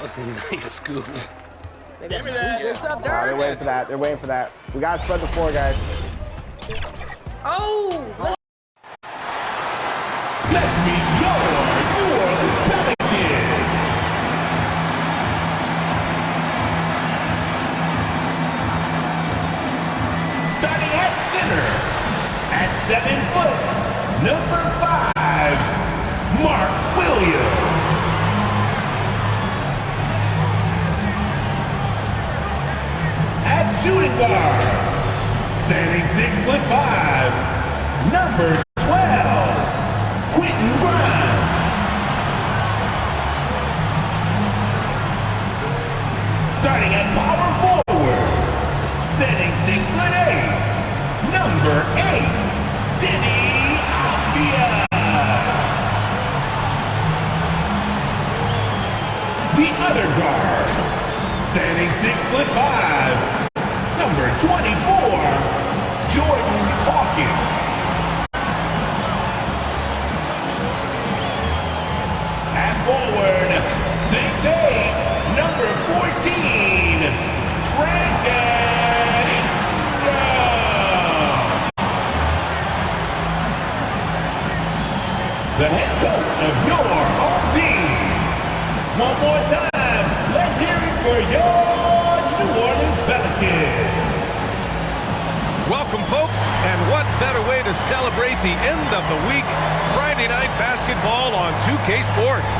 That was a nice scoop. Give me that. What's up, Dirk? They're waiting for that. They're waiting for that. We gotta spread the floor, guys. Oh! Let's meet your New Orleans Pelicans. Starting at center, at 7 foot, number 5, Mark Williams. At shooting guard, standing 6'5", number 12, Quentin Grimes. Starting at power forward, standing 6'8", number 8, Denny Avdia. The other guard, standing 6'5", number 24, Jordan Hawkins. At forward, 6'8", number 14, Brandon Ingram. The head coach of your home team. One more time, let's hear it for your New Orleans Pelicans. Welcome, folks, and what better way to celebrate the end of the week? Friday night basketball on 2K Sports.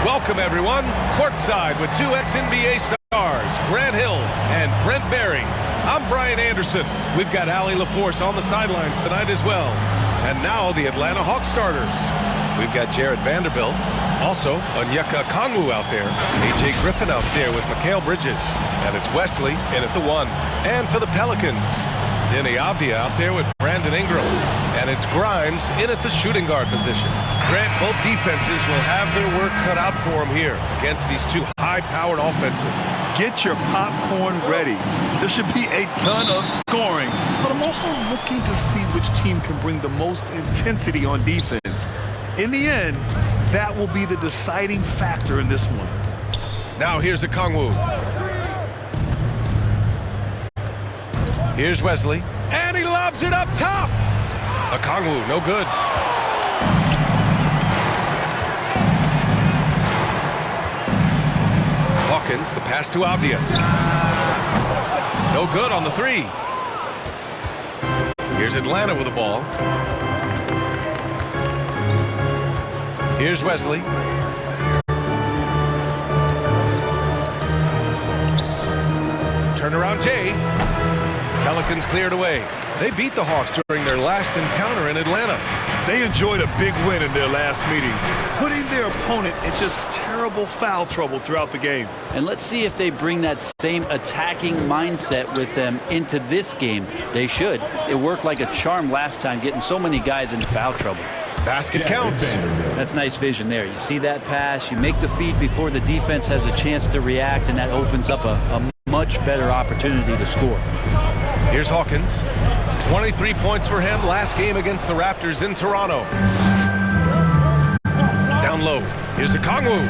Welcome, everyone. Courtside with two ex-NBA stars, Grant Hill and Brent Barry. I'm Brian Anderson. We've got Allie LaForce on the sidelines tonight as well. And now the Atlanta Hawks starters. We've got Jared Vanderbilt. Also, Onyeka Okongwu out there. A.J. Griffin out there with Mikal Bridges. And it's Wesley in at the 1. And for the Pelicans, Denny Avdia out there with Brandon Ingram. And it's Grimes in at the shooting guard position. Grant, both defenses will have their work cut out for them here against these two high-powered offenses. Get your popcorn ready. There should be a ton of scoring. But I'm also looking to see which team can bring the most intensity on defense. In the end, that will be the deciding factor in this one. Now here's Okongwu. Here's Wesley. And he lobs it up top. Okongwu, no good. Hawkins, the pass to Avdia. No good on the 3. Here's Atlanta with the ball. Here's Wesley. Turnaround Jay. Pelicans cleared away. They beat the Hawks during their last encounter in Atlanta. They enjoyed a big win in their last meeting, putting their opponent in just terrible foul trouble throughout the game. And let's see if they bring that same attacking mindset with them into this game. They should. It worked like a charm last time, getting so many guys into foul trouble. Basket counts. That's nice vision there. You see that pass, you make the feed before the defense has a chance to react, and that opens up a much better opportunity to score. Here's Hawkins. 23 points for him last game against the Raptors in Toronto. Down low. Here's Okongwu.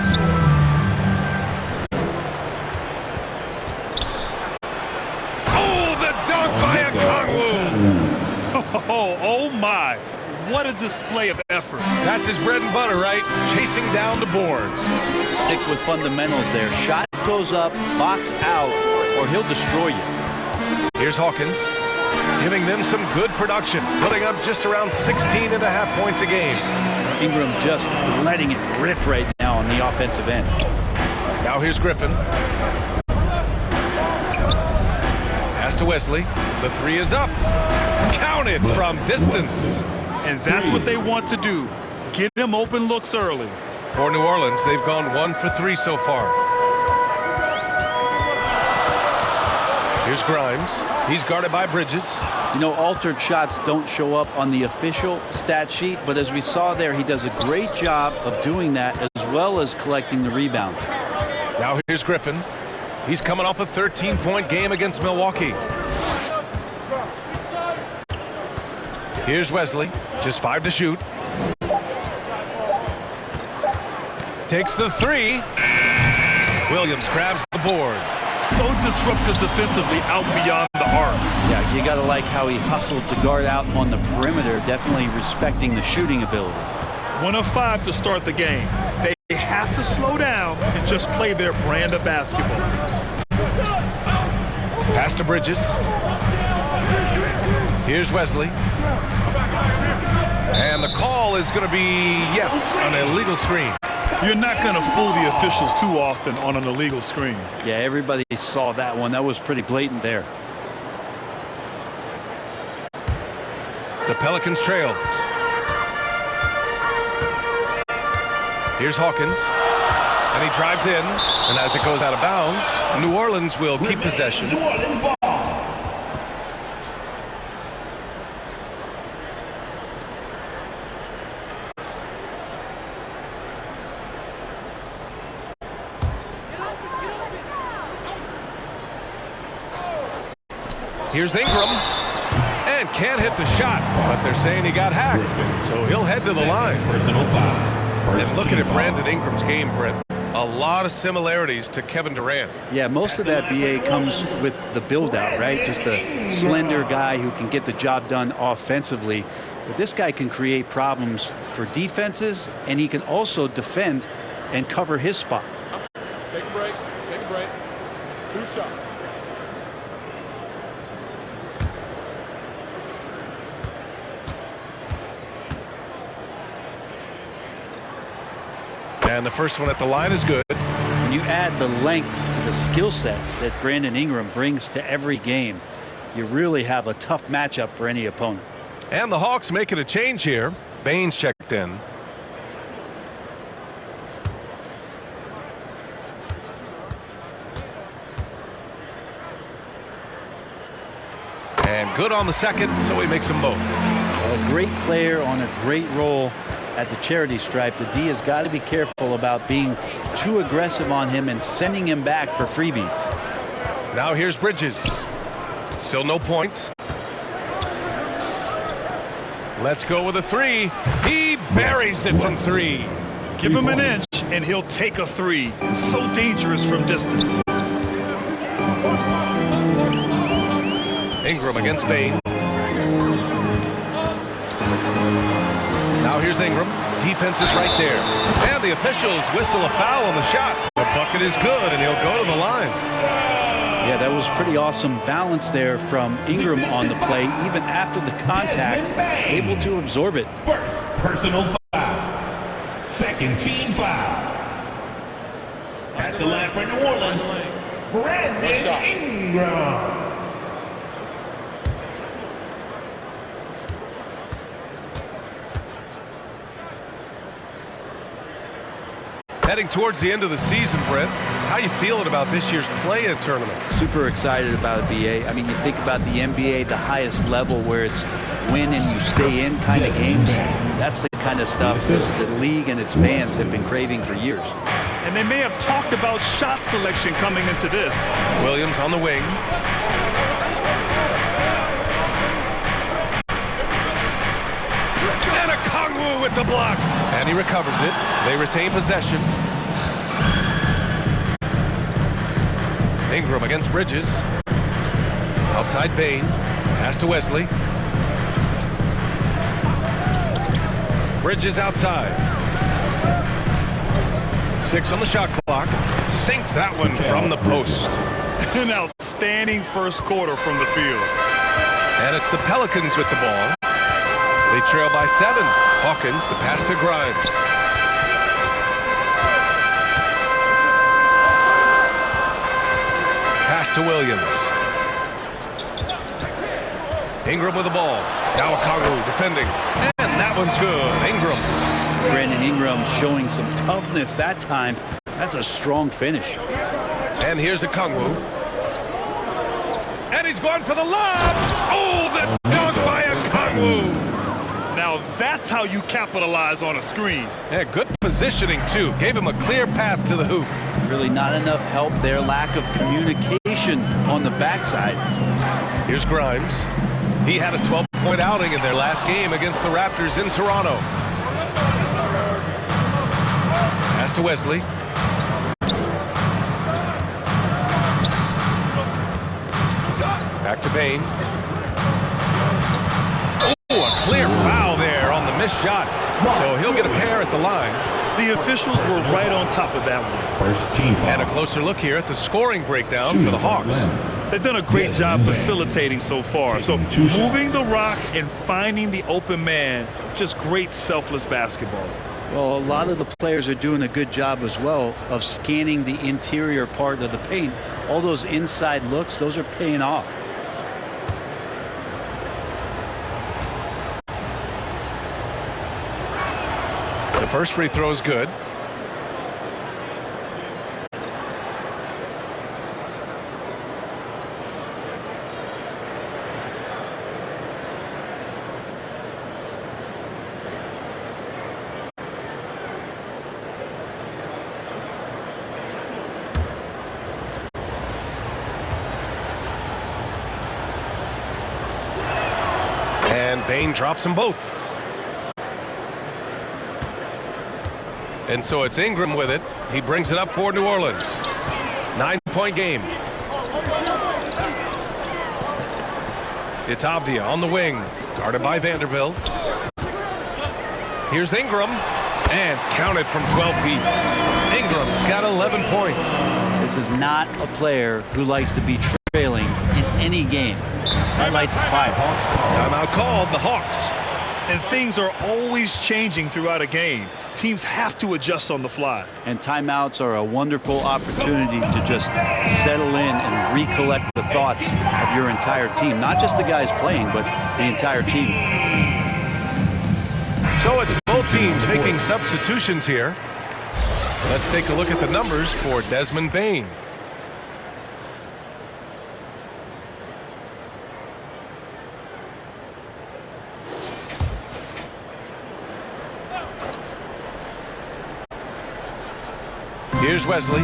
Oh, the dunk by Okongwu. Oh my. What a display of effort. That's his bread and butter, right? Chasing down the boards. Stick with fundamentals there. Shot goes up, box out, or he'll destroy you. Here's Hawkins, giving them some good production, putting up just around 16.5 points a game. Ingram just letting it rip right now on the offensive end. Now here's Griffin. Pass to Wesley. The 3 is up. Counted from distance. And that's what they want to do. Get them open looks early. For New Orleans, they've gone 1 for 3 so far. Here's Grimes. He's guarded by Bridges. You know, altered shots don't show up on the official stat sheet, but as we saw there, he does a great job of doing that as well as collecting the rebound. Now here's Griffin. He's coming off a 13-point game against Milwaukee. Here's Wesley. Just 5 to shoot. Takes the 3. Williams grabs the board. So disruptive defensively out beyond the arc. Yeah, you got to like how he hustled to guard out on the perimeter, definitely respecting the shooting ability. 1 of 5 to start the game. They have to slow down and just play their brand of basketball. Pass to Bridges. Here's Wesley. And the call is going to be, yes, an illegal screen. You're not going to fool the officials too often on an illegal screen. Yeah, everybody saw that one. That was pretty blatant there. The Pelicans trail. Here's Hawkins. And he drives in. And as it goes out of bounds, New Orleans will keep possession. New Orleans ball. Here's Ingram, and can't hit the shot, but they're saying he got hacked, so he'll head to the line. Personal foul. And looking at Brandon Ingram's game, Brett, a lot of similarities to Kevin Durant. Yeah, most of that, BA, comes with the build-out, right? Just a slender guy who can get the job done offensively. But this guy can create problems for defenses, and he can also defend and cover his spot. Take a break. Take a break. 2 shots. And the first one at the line is good. When you add the length to the skill set that Brandon Ingram brings to every game, you really have a tough matchup for any opponent. And the Hawks making a change here. Baines checked in. And good on the second, so he makes them both. A great player on a great role at the charity stripe. The D has got to be careful about being too aggressive on him and sending him back for freebies. Now here's Bridges. Still no points. Let's go with a 3. He buries it from 3. Give him an inch and he'll take a 3. So dangerous from distance. Ingram against Bain. Now here's Ingram. Defense is right there. And the officials whistle a foul on the shot. The bucket is good, and he'll go to the line. Yeah, that was pretty awesome balance there from Ingram on the play, even after the contact, able to absorb it. First personal foul. Second team foul. At the line for New Orleans, Brandon Ingram. Heading towards the end of the season, Brent, how you feeling about this year's play-in tournament? Super excited about it, BA. I mean, you think about the NBA, the highest level where it's win and you stay in kind of games. That's the kind of stuff that the league and its fans have been craving for years. And they may have talked about shot selection coming into this. Williams on the wing. And a Kongwu with the block. And he recovers it. They retain possession. Ingram against Bridges. Outside Bain. Pass to Wesley. Bridges outside. 6 on the shot clock. Sinks that one from the post. An outstanding first quarter from the field. And it's the Pelicans with the ball. They trail by 7. Hawkins, the pass to Grimes. Pass to Williams. Ingram with the ball. Now Okongwu defending. And that one's good. Ingram. Brandon Ingram showing some toughness that time. That's a strong finish. And here's Okongwu. And he's gone for the lob. Oh, the dunk by Okongwu. Now that's how you capitalize on a screen. Yeah, good positioning, too. Gave him a clear path to the hoop. Really not enough help there. Lack of communication on the backside. Here's Grimes. He had a 12-point outing in their last game against the Raptors in Toronto. Pass to Wesley. Back to Bain. Oh, a clear foul there on the missed shot. So he'll get a pair at the line. The officials were right on top of that one. First team foul. And a closer look here at the scoring breakdown for the Hawks. They've done a great job facilitating so far. So moving the rock and finding the open man, just great selfless basketball. Well, a lot of the players are doing a good job as well of scanning the interior part of the paint. All those inside looks, those are paying off. The first free throw is good. And Bain drops them both. And so it's Ingram with it. He brings it up for New Orleans. 9-point game. It's Avdia on the wing, guarded by Vanderbilt. Here's Ingram, and counted from 12 feet. Ingram's got 11 points. This is not a player who likes to be trailing in any game. That lights a fire. Timeout called, the Hawks. And things are always changing throughout a game. Teams have to adjust on the fly. And timeouts are a wonderful opportunity to just settle in and recollect the thoughts of your entire team. Not just the guys playing, but the entire team. So it's both teams making substitutions here. Let's take a look at the numbers for Desmond Bain. Here's Wesley.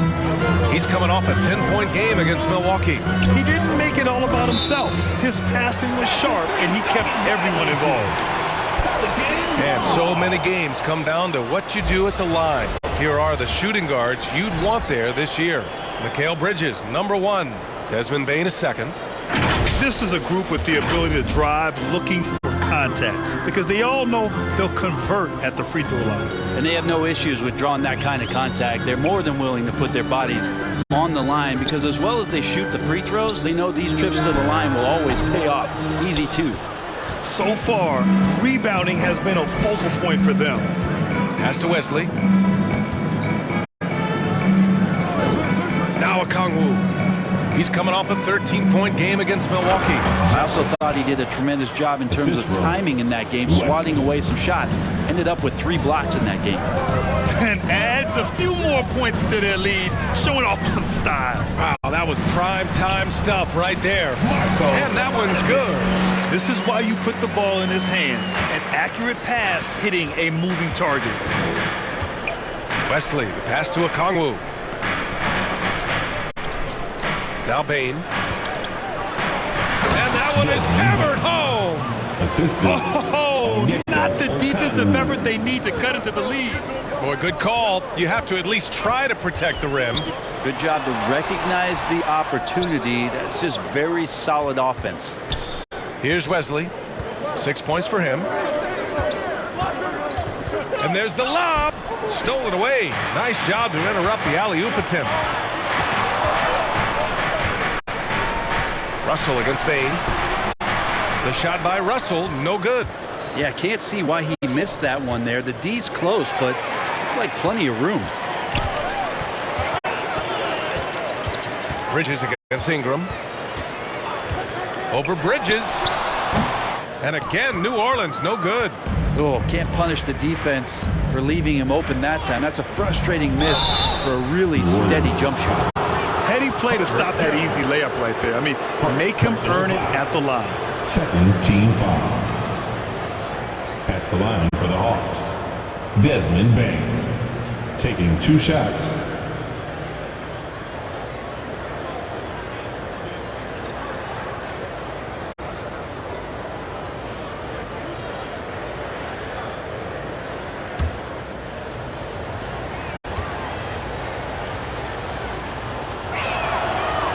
He's coming off a 10-point game against Milwaukee. He didn't make it all about himself. His passing was sharp, and he kept everyone involved. And so many games come down to what you do at the line. Here are the shooting guards you'd want there this year. Mikal Bridges, number 1. Desmond Bain is second. This is a group with the ability to drive, looking for contact, because they all know they'll convert at the free throw line. And they have no issues with drawing that kind of contact. They're more than willing to put their bodies on the line because as well as they shoot the free throws, they know these trips to the line will always pay off. Easy too. So far, rebounding has been a focal point for them. Pass to Wesley. Now Okongwu. He's coming off a 13-point game against Milwaukee. I also thought he did a tremendous job in terms of timing in that game, swatting away some shots. Ended up with 3 blocks in that game. And adds a few more points to their lead, showing off some style. Wow, that was prime time stuff right there. And that one's good. This is why you put the ball in his hands. An accurate pass hitting a moving target. Wesley, the pass to Okongwu. Now Bain. And that one is hammered home. Oh, not the defensive effort they need to cut into the lead. Boy, good call. You have to at least try to protect the rim. Good job to recognize the opportunity. That's just very solid offense. Here's Wesley. 6 points for him. And there's the lob. Stolen away. Nice job to interrupt the alley-oop attempt. Russell against Bain. The shot by Russell, no good. Yeah, can't see why he missed that one there. The D's close, but looked like plenty of room. Bridges against Ingram. Over Bridges. And again, New Orleans, no good. Oh, can't punish the defense for leaving him open that time. That's a frustrating miss for a really steady jump shot. Heady play to stop that easy layup right there. I mean, make him earn it at the line. Second team foul. At the line for the Hawks, Desmond Bain, taking 2 shots.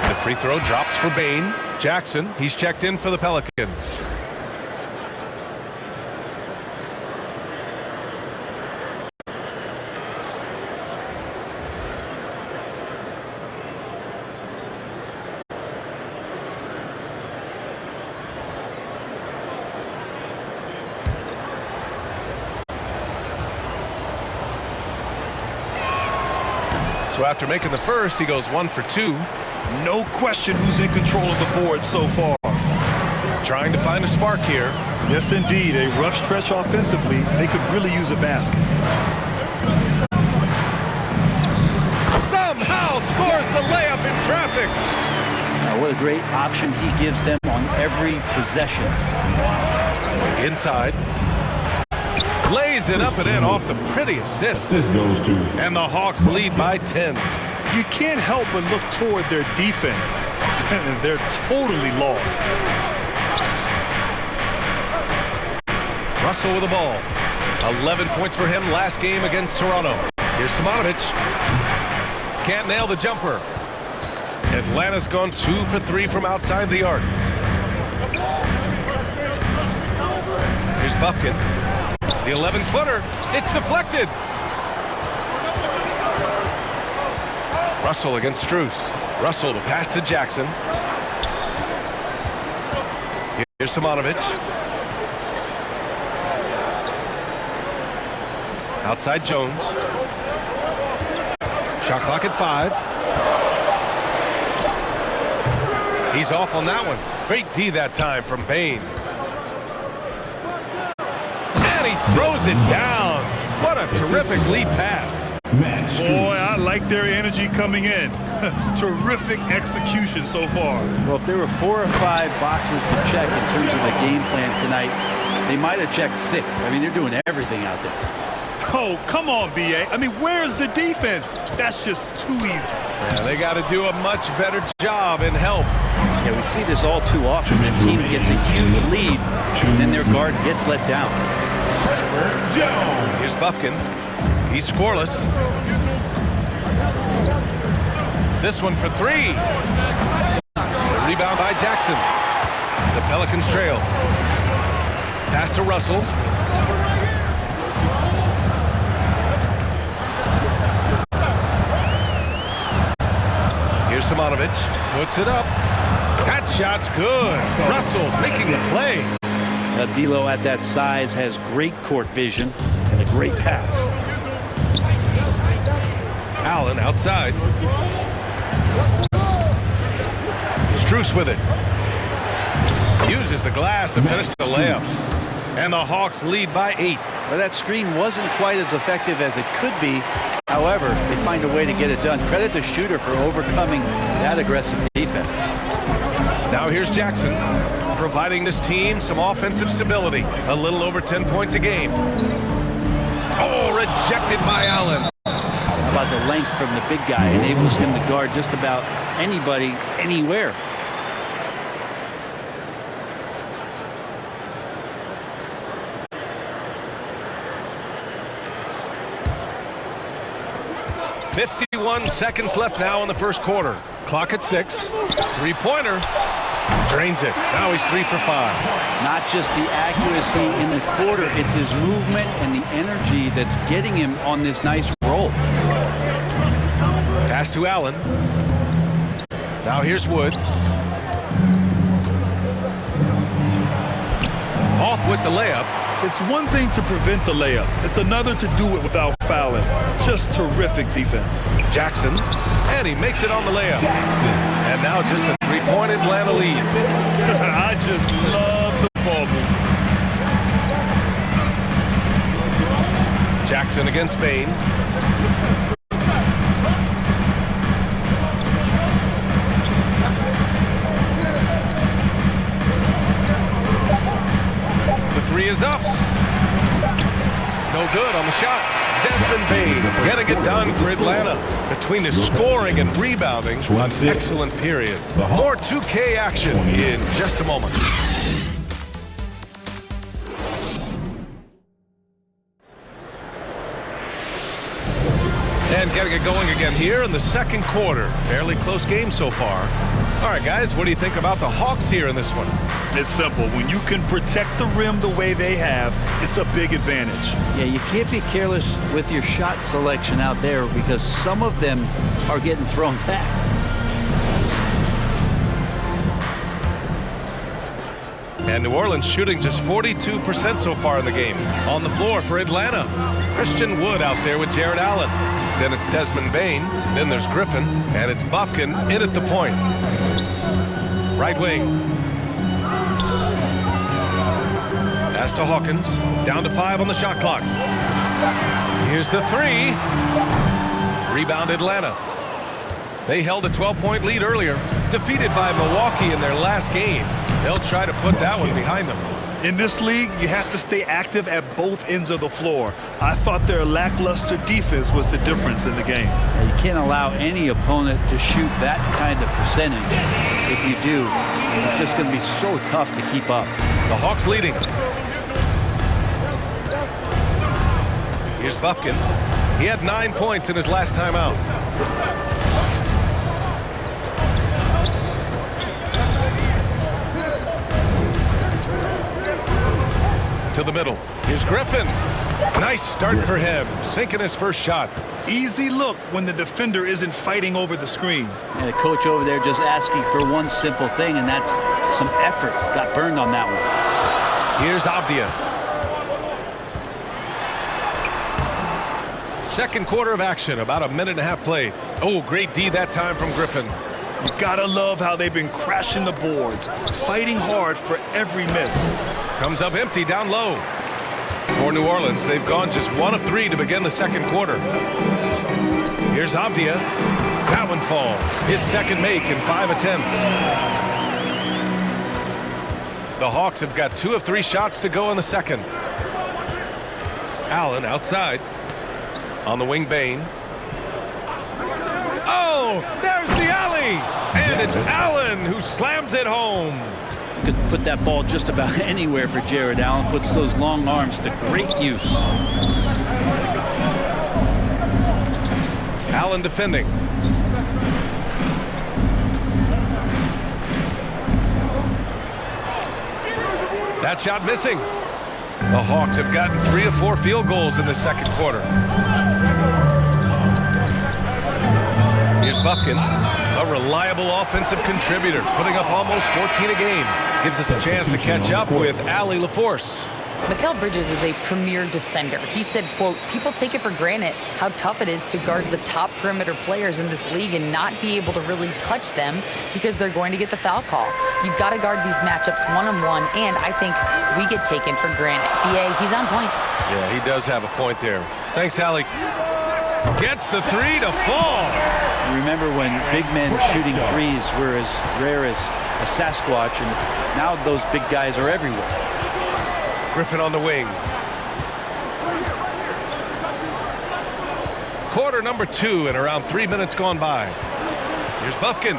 The free throw drops for Bain. Jackson, he's checked in for the Pelicans. So after making the first, he goes 1 for 2. No question who's in control of the board so far. Trying to find a spark here. Yes, indeed. A rough stretch offensively. They could really use a basket. Somehow scores the layup in traffic. What a great option he gives them on every possession. Inside. Lays it up and in off the pretty assist. This goes to And the Hawks lead by 10. You can't help but look toward their defense. They're totally lost. Russell with the ball. 11 points for him last game against Toronto. Here's Simonovic. Can't nail the jumper. Atlanta's gone 2 for 3 from outside the arc. Here's Buffkin. The 11-footer. It's deflected. Russell against Strus. Russell to pass to Jackson. Here's Simonovic. Outside Jones. Shot clock at 5. He's off on that one. Great D that time from Bain. And he throws it down. What a terrific lead pass. Boy, I like their energy coming in. Terrific execution so far. Well, if there were 4 or 5 boxes to check in terms of the game plan tonight, they might have checked 6. I mean, they're doing everything out there. Oh, come on, B.A. I mean, where's the defense? That's just too easy. Yeah, they got to do a much better job in help. Yeah, we see this all too often. The team gets a huge lead, and then their guard gets let down. Here's Buffkin. He's scoreless. This one for 3. The rebound by Jackson. The Pelicans trail. Pass to Russell. Here's Simonovic. Puts it up. That shot's good. Russell making the play. D'Lo at that size has great court vision and a great pass. Allen outside. Strus with it. Uses the glass to finish the layup. And the Hawks lead by 8. Well, that screen wasn't quite as effective as it could be. However, they find a way to get it done. Credit to Shooter for overcoming that aggressive defense. Now here's Jackson, providing this team some offensive stability. A little over 10 points a game. Oh, rejected by Allen. How about the length from the big guy? Enables him to guard just about anybody, anywhere. .51 seconds left now in the first quarter. Clock at 6. Three-pointer. Drains it. Now he's 3 for 5. Not just the accuracy in the quarter, it's his movement and the energy that's getting him on this nice roll. Pass to Allen. Now here's Wood. Off with the layup. It's one thing to prevent the layup. It's another to do it without fouling. Just terrific defense. Jackson. And he makes it on the layup. And now just a three-point Atlanta lead. I just love the ball movement. Jackson against Bain. The 3 is up. No good on the shot. Desmond Bain getting it done for Atlanta. Between the scoring and rebounding, an excellent period. More 2K action in just a moment. And getting it going again here in the second quarter. Fairly close game so far. All right, guys, what do you think about the Hawks here in this one? It's simple. When you can protect the rim the way they have, it's a big advantage. Yeah, you can't be careless with your shot selection out there because some of them are getting thrown back. And New Orleans shooting just 42% so far in the game. On the floor for Atlanta, Christian Wood out there with Jared Allen. Then it's Desmond Bane. Then there's Griffin. And it's Bufkin in at the point. Right wing. Pass to Hawkins. Down to 5 on the shot clock. Here's the 3. Rebound Atlanta. They held a 12-point lead earlier. Defeated by Milwaukee in their last game. They'll try to put that one behind them. In this league, you have to stay active at both ends of the floor. I thought their lackluster defense was the difference in the game. You can't allow any opponent to shoot that kind of percentage. If you do, it's just going to be so tough to keep up. The Hawks leading. Here's Bufkin. He had 9 points in his last time out. To the middle. Here's Griffin. Nice start for him. Sinking his first shot. Easy look when the defender isn't fighting over the screen. And the coach over there just asking for one simple thing, and that's some effort. Got burned on that one. Here's Avdia. Second quarter of action. About a minute and a half played. Oh, great D that time from Griffin. You gotta love how they've been crashing the boards, fighting hard for every miss. Comes up empty down low. For New Orleans, they've gone just 1 of 3 to begin the second quarter. Here's Avdia. That one falls. His second make in 5 attempts. The Hawks have got 2 of 3 shots to go in the second. Allen outside. On the wing, Bane. Oh, there's the alley! And it's Allen who slams it home. You could put that ball just about anywhere for Jared Allen. Puts those long arms to great use. Allen defending. That shot missing. The Hawks have gotten 3 of 4 field goals in the second quarter. Here's Bufkin, a reliable offensive contributor, putting up almost 14 a game. Gives us a chance to catch up with Allie LaForce. Mikal Bridges is a premier defender. He said, quote, people take it for granted how tough it is to guard the top perimeter players in this league and not be able to really touch them because they're going to get the foul call. You've got to guard these matchups one-on-one, and I think we get taken for granted. BA, he's on point. Yeah, he does have a point there. Thanks, Allie. Gets the 3 to fall. Remember when big men shooting threes were as rare as a Sasquatch, and now those big guys are everywhere. Griffin on the wing. Quarter number 2 and around 3 minutes gone by. Here's Bufkin.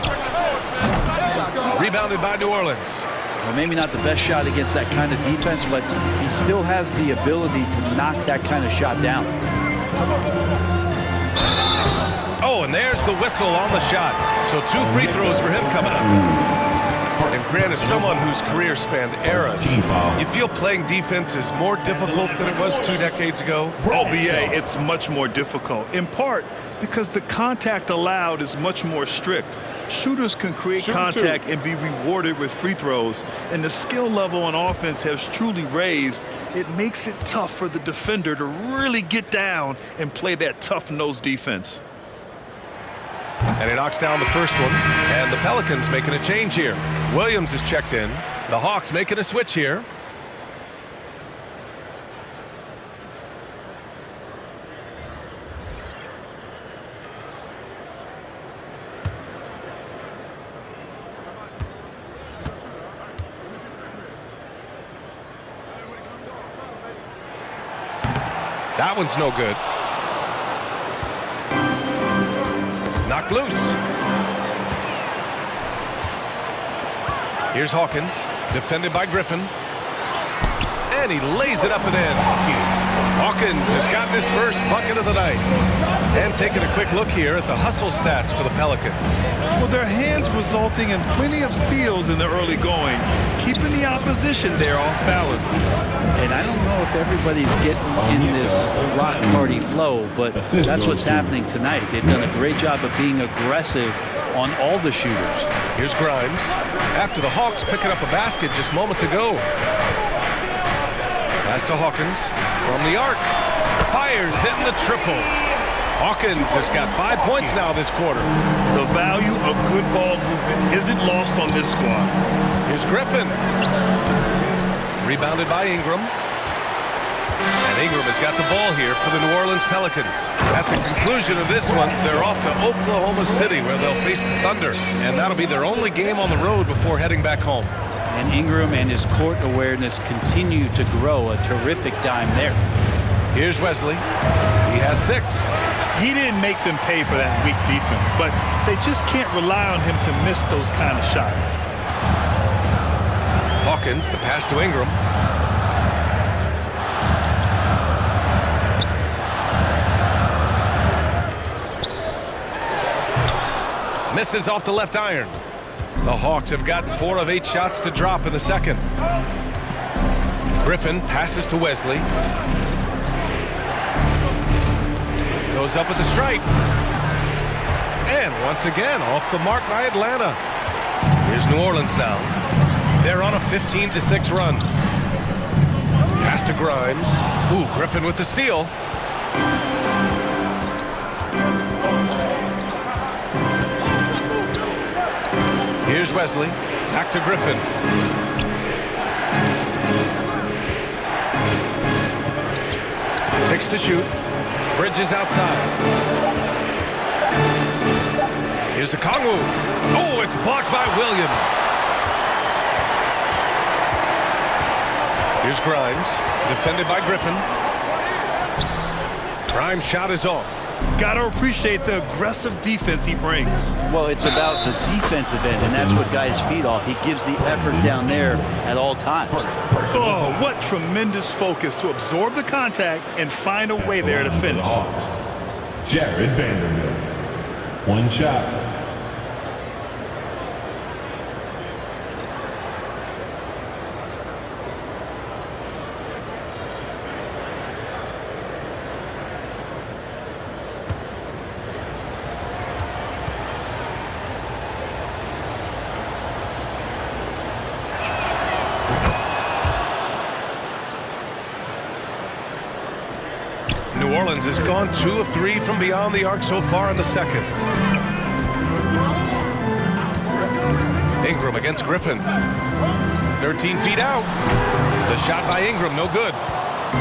Rebounded by New Orleans. Well, maybe not the best shot against that kind of defense, but he still has the ability to knock that kind of shot down. Oh, and there's the whistle on the shot. So 2 free throws for him coming up. And Grant, as someone whose career spanned eras, you feel playing defense is more difficult than it was 2 decades ago? Oh, BA, it's much more difficult, in part because the contact allowed is much more strict. Shooters can create contact and be rewarded with free throws, and the skill level on offense has truly raised. It makes it tough for the defender to really get down and play that tough-nosed defense. And he knocks down the first one, and the Pelicans making a change here. Williams is checked in. The Hawks making a switch here. That one's no good. Knocked loose. Here's Hawkins, defended by Griffin. And he lays it up and in. Hawkins has gotten his first bucket of the night. And taking a quick look here at the hustle stats for the Pelicans. Well, their hands resulting in plenty of steals in the early going, keeping the opposition there off balance. And I don't know if everybody's getting in this rock party flow, but that's what's happening tonight. They've done a great job of being aggressive on all the shooters. Here's Grimes. After the Hawks picking up a basket just moments ago. Pass to Hawkins from the arc. Fires in the triple. Hawkins has got 5 points now this quarter. The value of good ball movement isn't lost on this squad. Here's Griffin. Rebounded by Ingram. And Ingram has got the ball here for the New Orleans Pelicans. At the conclusion of this one, they're off to Oklahoma City where they'll face the Thunder. And that'll be their only game on the road before heading back home. And Ingram and his court awareness continue to grow. A terrific dime there. Here's Wesley. He has 6. He didn't make them pay for that weak defense, but they just can't rely on him to miss those kind of shots. Hawkins, the pass to Ingram. Misses off the left iron. The Hawks have gotten 4 of 8 shots to drop in the second. Griffin passes to Wesley. Goes up at the stripe. And once again, off the mark by Atlanta. Here's New Orleans now. They're on a 15-6 run. Pass to Grimes. Ooh, Griffin with the steal. Here's Wesley. Back to Griffin. Six to shoot. Bridges outside. Here's Okongwu. Oh, it's blocked by Williams. Here's Grimes. Defended by Griffin. Grimes' shot is off. Got to appreciate the aggressive defense he brings. Well, it's about the defensive end, and that's what guys feed off. He gives the effort down there at all times. Oh, what tremendous focus to absorb the contact and find a way there to finish. Jared Vanderbilt. 1 shot. New Orleans has gone 2 of 3 from beyond the arc so far in the second. Ingram against Griffin. 13 feet out. The shot by Ingram, no good.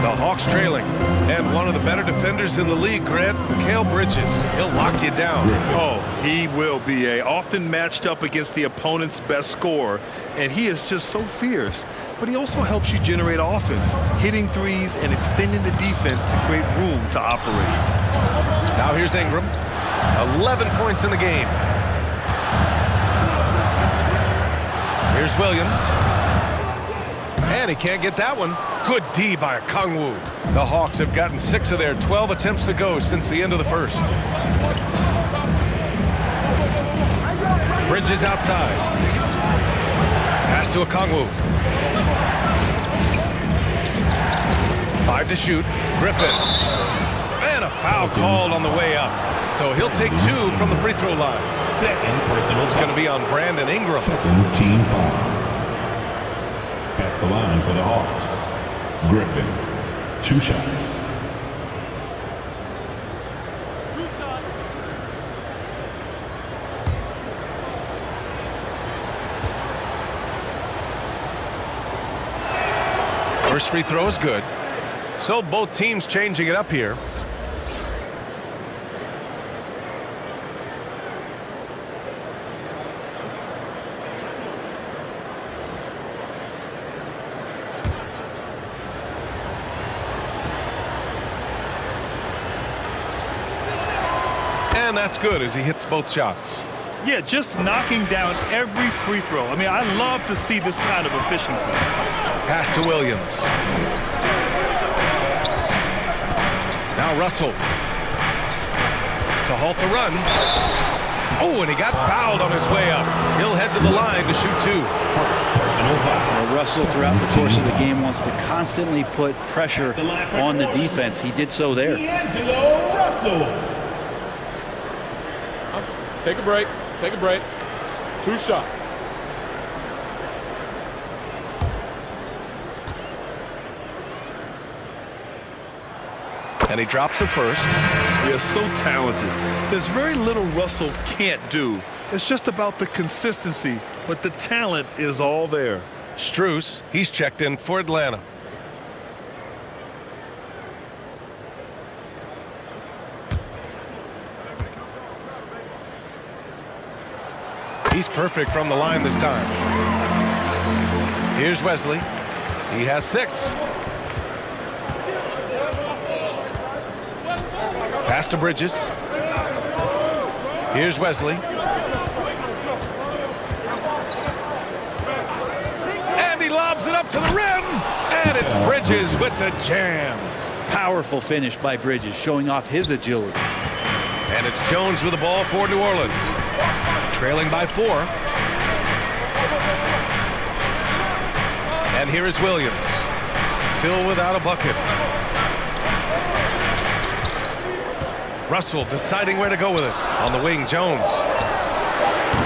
The Hawks trailing. And one of the better defenders in the league, Grant, Mikal Bridges. He'll lock you down. Oh, he will be often matched up against the opponent's best scorer, and he is just so fierce. But he also helps you generate offense, hitting threes and extending the defense to create room to operate. Now here's Ingram. 11 points in the game. Here's Williams. And he can't get that one. Good D by Okongwu. The Hawks have gotten 6 of their 12 attempts to go since the end of the first. Bridges outside. Pass to Okongwu. 5 to shoot. Griffin. And a foul called on the way up. So he'll take 2 from the free throw line. Second personal. It's going to be on Brandon Ingram. Second team foul. At the line for the Hawks. Griffin. 2 shots. First free throw is good. So both teams changing it up here. And that's good as he hits both shots. Yeah, just knocking down every free throw. I mean, I love to see this kind of efficiency. Pass to Williams. Now Russell to halt the run. Oh, and he got fouled on his way up. He'll head to the line to shoot 2. Personal foul. Well, Russell, throughout the course of the game, wants to constantly put pressure on the defense. He did so there. D'Angelo Russell. Take a break. Take a break. 2 shots. And he drops the first. He is so talented. There's very little Russell can't do. It's just about the consistency, but the talent is all there. Strus, he's checked in for Atlanta. He's perfect from the line this time. Here's Wesley. He has 6. Pass to Bridges. Here's Wesley. And he lobs it up to the rim. And it's Bridges with the jam. Powerful finish by Bridges, showing off his agility. And it's Jones with the ball for New Orleans. Trailing by 4. And here is Williams. Still without a bucket. Russell deciding where to go with it. On the wing, Jones.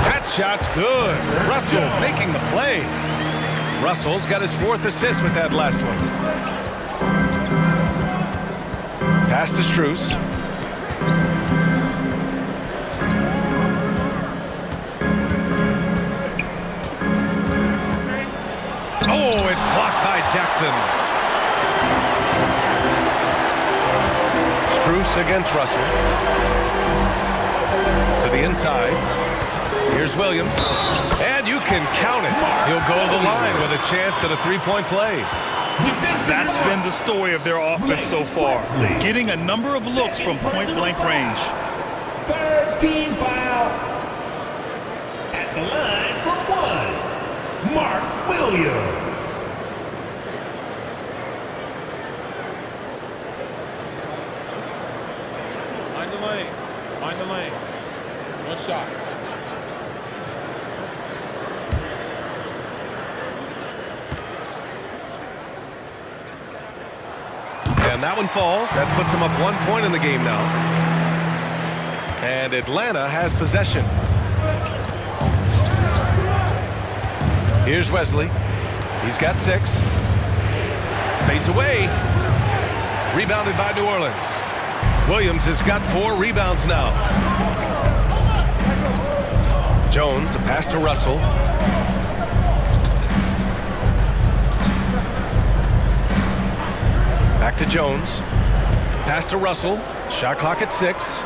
That shot's good. Russell making the play. Russell's got his 4th assist with that last one. Pass to Strus. Oh, it's blocked by Jackson. Strus against Russell. To the inside. Here's Williams. And you can count it. He'll go to the line with a chance at a 3-point play. That's been the story of their offense so far. Getting a number of looks from point-blank range. 3rd team foul. At the line for 1, Mark Williams. Find the lanes. Find the lanes. 1 shot. And that one falls. That puts him up 1 point in the game now. And Atlanta has possession. Here's Wesley. He's got 6. Fades away. Rebounded by New Orleans. Williams has got 4 rebounds now. Jones, the pass to Russell. Back to Jones. Pass to Russell. Shot clock at 6.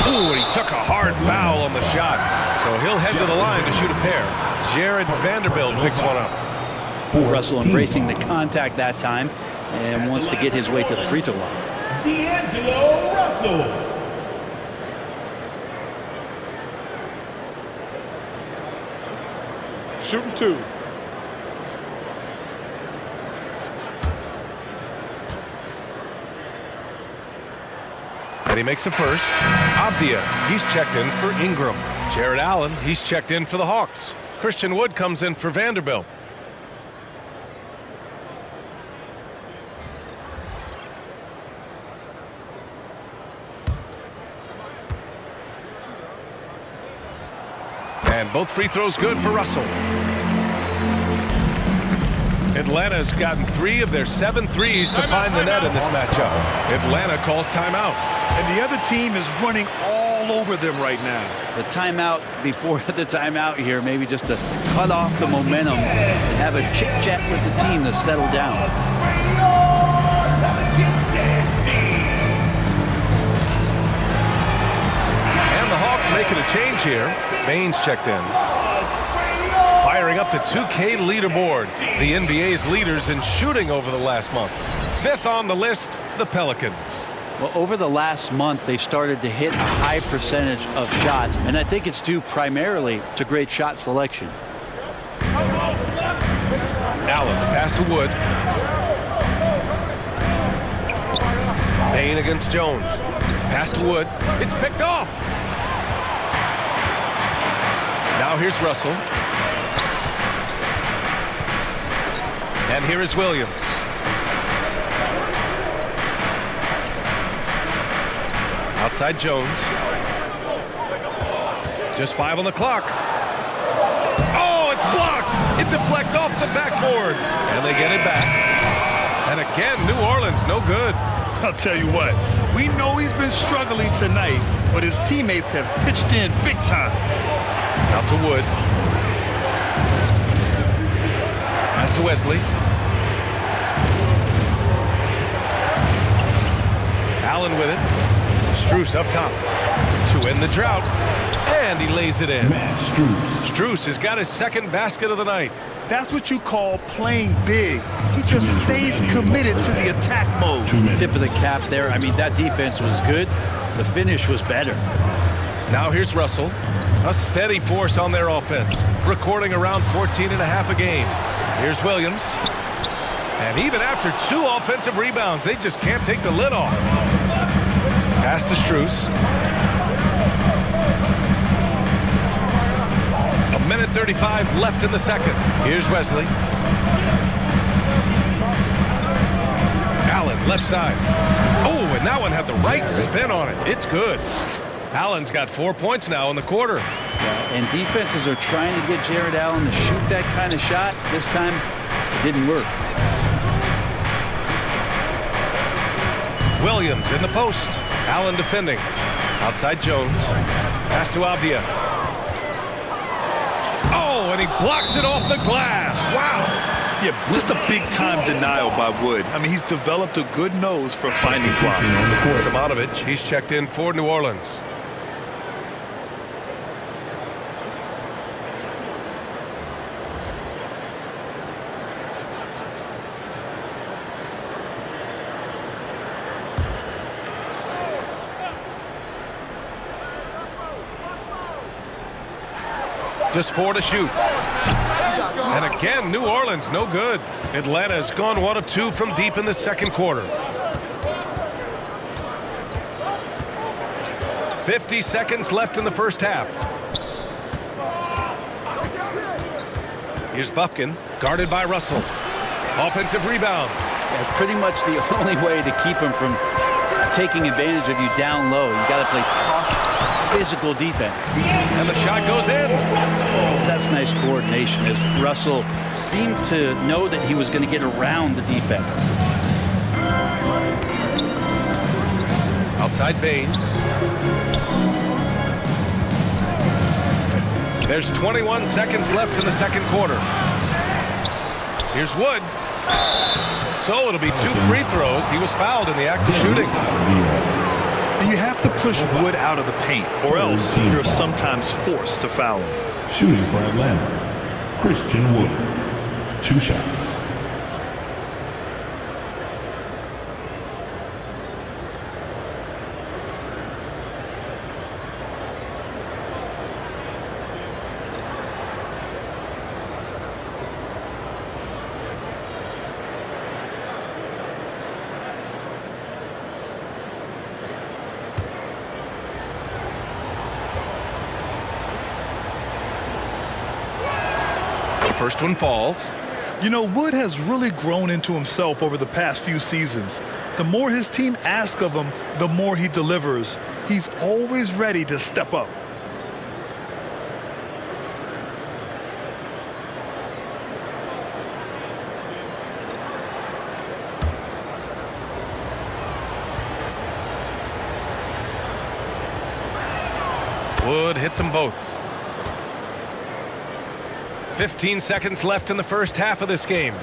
Ooh, and he took a hard foul on the shot. So he'll head to the line to shoot a pair. Jared Vanderbilt picks one up. Russell embracing the contact that time and wants to get his way to the free throw line. D'Angelo Russell. Shooting 2. And he makes a first. Avdia, he's checked in for Ingram. Jared Allen, he's checked in for the Hawks. Christian Wood comes in for Vanderbilt. And both free throws good for Russell. Atlanta's gotten 3 of their 7 threes to find the net in this matchup. Atlanta calls timeout. And the other team is running all over them right now. The timeout before the timeout here, maybe just to cut off the momentum and have a chit-chat with the team to settle down. And the Hawks making a change here. Baines checked in. Firing up the 2K leaderboard. The NBA's leaders in shooting over the last month. 5th on the list, the Pelicans. Well, over the last month, they've started to hit a high percentage of shots, and I think it's due primarily to great shot selection. Allen, pass to Wood. Bain against Jones. Pass to Wood. It's picked off. Now here's Russell. And here is Williams. Outside Jones. Just 5 on the clock. Oh, it's blocked. It deflects off the backboard. And they get it back. And again, New Orleans, no good. I'll tell you what, we know he's been struggling tonight, but his teammates have pitched in big time. Out to Wood. Pass to Wesley. Allen with it. Strus up top to end the drought. And he lays it in. Strus has got his second basket of the night. That's what you call playing big. He just stays committed to the attack mode. Tip of the cap there. I mean, that defense was good. The finish was better. Now here's Russell. A steady force on their offense. Recording around 14.5 a game. Here's Williams. And even after 2 offensive rebounds, they just can't take the lid off. Pass to Strus. 1:35 left in the second. Here's Wesley. Allen, left side. Oh, and that one had the right spin on it. It's good. Allen's got 4 points now in the quarter. Yeah, and defenses are trying to get Jared Allen to shoot that kind of shot. This time, it didn't work. Williams in the post. Allen defending. Outside Jones. Pass to Abdia. Oh, and he blocks it off the glass. Wow. Yeah, just a big-time denial by Wood. I mean, he's developed a good nose for finding blocks. Simonovic, he's checked in for New Orleans. Just 4 to shoot. And again, New Orleans, no good. Atlanta's gone 1 of 2 from deep in the second quarter. 50 seconds left in the first half. Here's Bufkin, guarded by Russell. Offensive rebound. That's pretty much the only way to keep him from taking advantage of you down low. You got to play tough, physical defense. And the shot goes in. That's nice coordination as Russell seemed to know that he was going to get around the defense. Outside Bain. There's 21 seconds left in the second quarter. Here's Wood. So it'll be 2 free throws. He was fouled in the act of shooting. And you have to push Wood out of the paint, or else you're sometimes forced to foul him. Shooting for Atlanta, Christian Wood. 2 shots. First one falls. You know, Wood has really grown into himself over the past few seasons. The more his team asks of him, the more he delivers. He's always ready to step up. Wood hits them both. 15 seconds left in the first half of this game.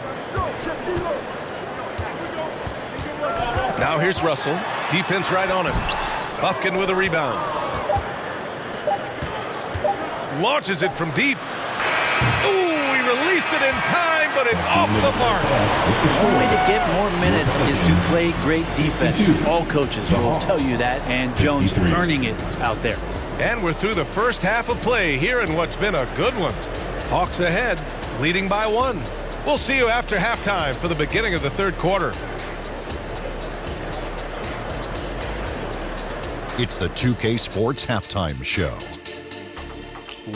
Now here's Russell. Defense right on him. Bufkin with a rebound. Launches it from deep. Ooh, he released it in time, but it's off the mark. The way to get more minutes is to play great defense. All coaches will tell you that, and Jones earning it out there. And we're through the first half of play here in what's been a good one. Hawks ahead, leading by 1. We'll see you after halftime for the beginning of the third quarter. It's the 2K Sports Halftime Show.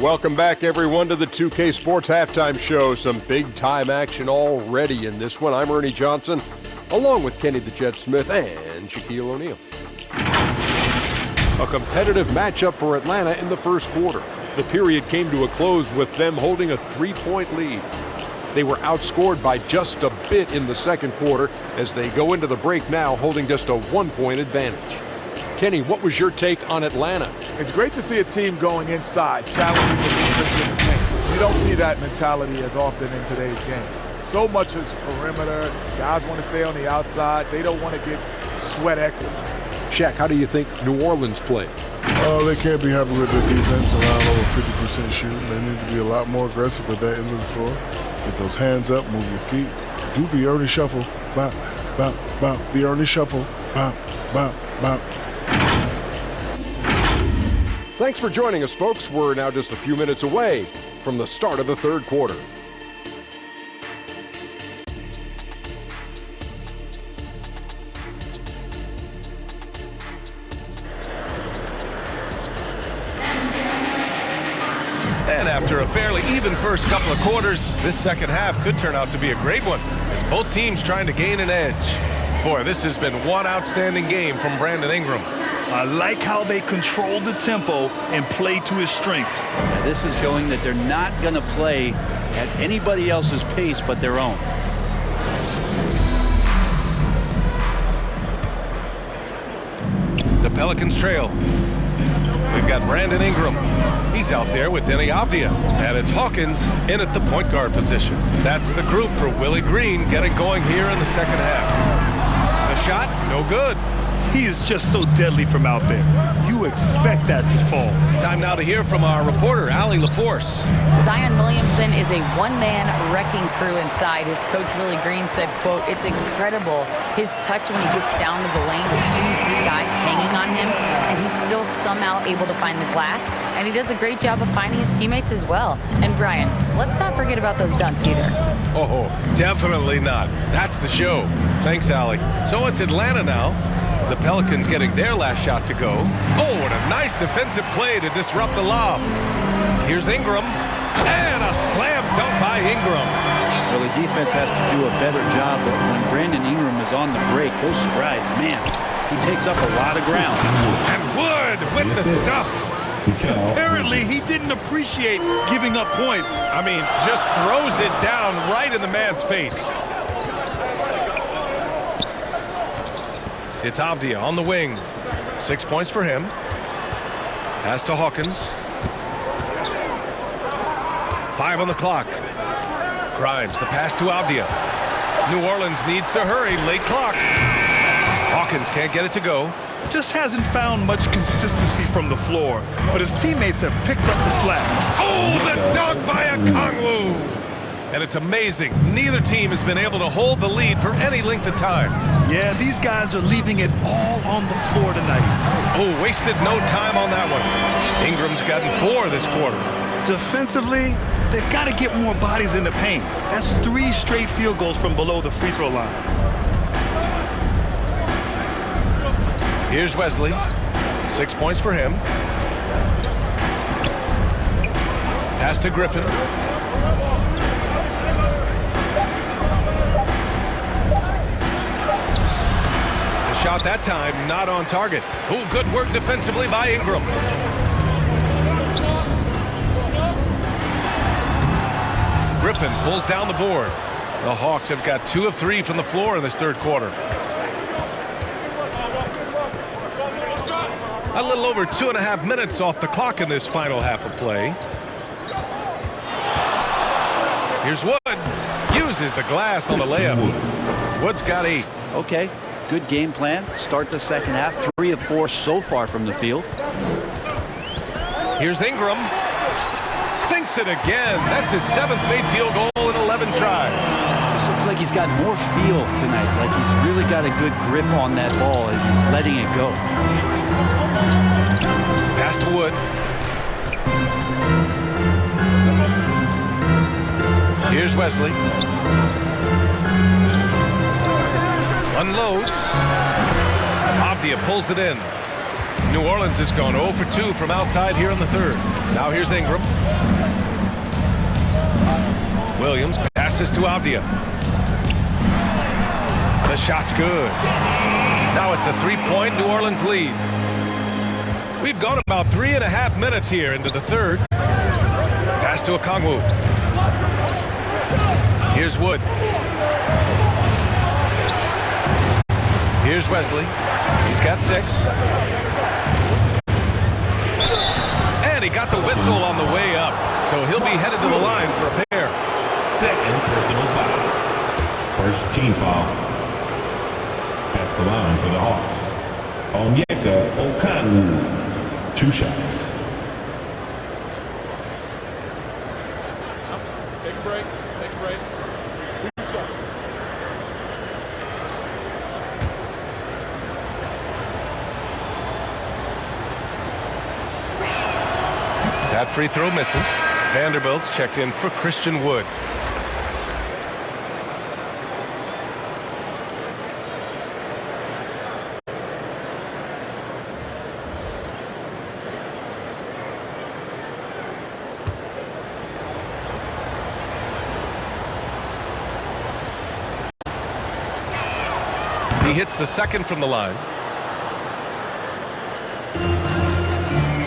Welcome back, everyone, to the 2K Sports Halftime Show. Some big-time action already in this one. I'm Ernie Johnson, along with Kenny the Jet Smith and Shaquille O'Neal. A competitive matchup for Atlanta in the first quarter. The period came to a close with them holding a 3-point lead. They were outscored by just a bit in the second quarter as they go into the break now holding just a 1-point advantage. Kenny, what was your take on Atlanta? It's great to see a team going inside, challenging the defense in the paint. You don't see that mentality as often in today's game. So much is perimeter. Guys want to stay on the outside. They don't want to get sweat equity. Shaq, how do you think New Orleans played? They can't be happy with their defense around over 50% shooting. They need to be a lot more aggressive with that end of the floor. Get those hands up, move your feet. Do the Ernie shuffle. Bop, bop, bop. The Ernie shuffle. Bop, bop, bop. Thanks for joining us, folks. We're now just a few minutes away from the start of the third quarter. And after a fairly even first couple of quarters, this second half could turn out to be a great one, as both teams trying to gain an edge. Boy, this has been one outstanding game from Brandon Ingram. I like how they control the tempo and play to his strengths. Now, this is showing that they're not going to play at anybody else's pace but their own. The Pelicans trail. We've got Brandon Ingram. He's out there with Denny Avdia. And it's Hawkins in at the point guard position. That's the group for Willie Green getting going here in the second half. The shot, no good. He is just so deadly from out there. You expect that to fall. Time now to hear from our reporter, Allie LaForce. Zion Williamson is a one-man wrecking crew inside. His coach, Willie Green, said, quote, "It's incredible his touch when he gets down to the lane with 2-3 guys hanging on him, and he's still somehow able to find the glass, and he does a great job of finding his teammates as well." And Brian, let's not forget about those dunks either. Oh, definitely not. That's the show. Thanks, Allie. So it's Atlanta now. The Pelicans getting their last shot to go. Oh, and a nice defensive play to disrupt the lob. Here's Ingram. And a slam dunk by Ingram. Well, the defense has to do a better job, but when Brandon Ingram is on the break, those strides, man, he takes up a lot of ground. And Wood with the stuff. Apparently, he didn't appreciate giving up points. I mean, just throws it down right in the man's face. It's Avdia on the wing. 6 points for him. Pass to Hawkins. 5 on the clock. Grimes, the pass to Avdia. New Orleans needs to hurry. Late clock. Hawkins can't get it to go. Just hasn't found much consistency from the floor, but his teammates have picked up the slack. Oh, the dunk by Okongwu. And it's amazing. Neither team has been able to hold the lead for any length of time. Yeah, these guys are leaving it all on the floor tonight. Oh, wasted no time on that one. Ingram's gotten 4 this quarter. Defensively, they've got to get more bodies in the paint. That's 3 straight field goals from below the free throw line. Here's Wesley. 6 points for him. Pass to Griffin. Shot that time, not on target. Oh, good work defensively by Ingram. Griffin pulls down the board. The Hawks have got 2 of 3 from the floor in this third quarter. A little over 2.5 minutes off the clock in this final half of play. Here's Wood. Uses the glass on the layup. Wood's got 8. Okay. Good game plan. Start the second half. 3 of 4 so far from the field. Here's Ingram. Sinks it again. That's his 7th made field goal in 11 tries. This looks like he's got more feel tonight. Like he's really got a good grip on that ball as he's letting it go. Pass to Wood. Here's Wesley. Unloads. Avdia pulls it in. New Orleans has gone 0 for 2 from outside here in the third. Now here's Ingram. Williams passes to Avdia. The shot's good. Now it's a 3-point New Orleans lead. We've gone about 3.5 minutes here into the third. Pass to Okongwu. Here's Wood. Here's Wesley. He's got 6. And he got the whistle on the way up. So he'll be headed to the line for a pair. Second personal foul. First team foul. At the line for the Hawks. Onyeka Okongwu. 2 shots. Take a break. Take a break. 2 shots. That free throw misses. Vanderbilt's checked in for Christian Wood. He hits the second from the line.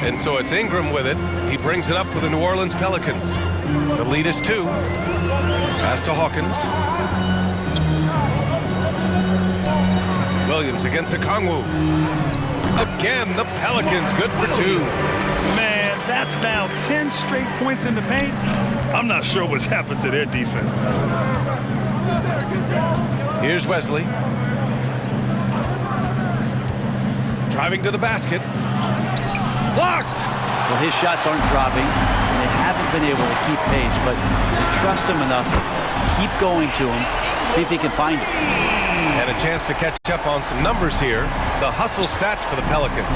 And so it's Ingram with it. He brings it up for the New Orleans Pelicans. The lead is 2. Pass to Hawkins. Williams against Okongwu. Again, the Pelicans good for 2. Man, that's now 10 straight points in the paint. I'm not sure what's happened to their defense. Here's Wesley. Driving to the basket. Blocked! Well, his shots aren't dropping, and they haven't been able to keep pace, but they trust him enough to keep going to him, see if he can find it. And a chance to catch up on some numbers here. The hustle stats for the Pelicans.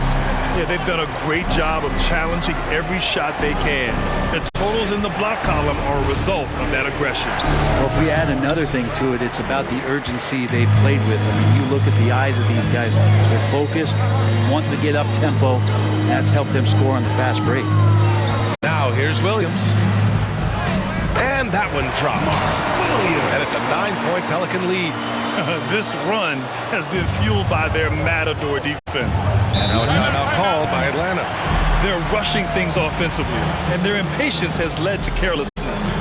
Yeah, they've done a great job of challenging every shot they can. The totals in the block column are a result of that aggression. Well, if we add another thing to it, it's about the urgency they've played with. I mean, you look at the eyes of these guys. They're focused, wanting to get up tempo. That's helped them score on the fast break. Now here's Williams. And that one drops. And it's a 9-point Pelican lead. This run has been fueled by their matador defense. And now a timeout called by Atlanta. They're rushing things offensively, and their impatience has led to carelessness.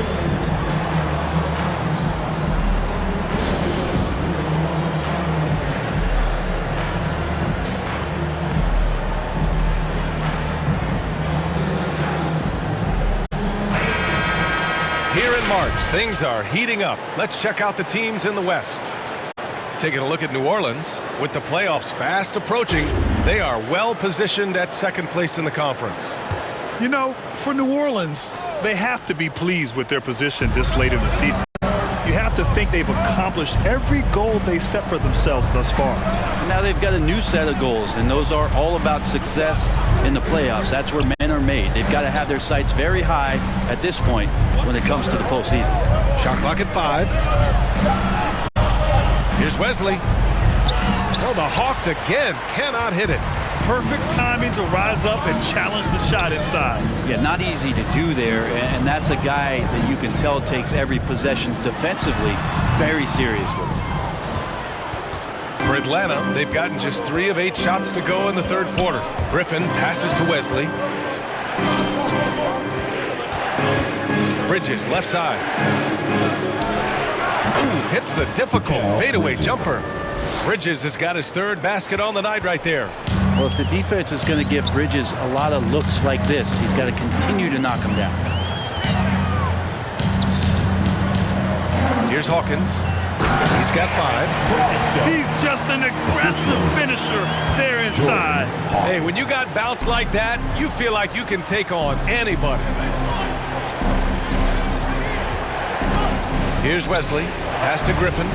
Here in March, things are heating up. Let's check out the teams in the West. Taking a look at New Orleans, with the playoffs fast approaching, they are well positioned at second place in the conference. You know, for New Orleans, they have to be pleased with their position this late in the season. You have to think they've accomplished every goal they set for themselves thus far. And now they've got a new set of goals, and those are all about success in the playoffs. That's where men are made. They've got to have their sights very high at this point when it comes to the postseason. Shot clock at 5. Here's Wesley. Oh, the Hawks again cannot hit it. Perfect timing to rise up and challenge the shot inside. Yeah, not easy to do there, and that's a guy that you can tell takes every possession defensively very seriously. For Atlanta, they've gotten just 3 of 8 shots to go in the third quarter. Griffin passes to Wesley. Bridges, left side. Ooh, hits the difficult fadeaway jumper. Bridges has got his 3rd basket on the night right there. Well, if the defense is going to give Bridges a lot of looks like this, he's got to continue to knock them down. Here's Hawkins. He's got 5. He's just an aggressive finisher there inside. Hey, when you got bounce like that, you feel like you can take on anybody. Here's Wesley. Pass to Griffin.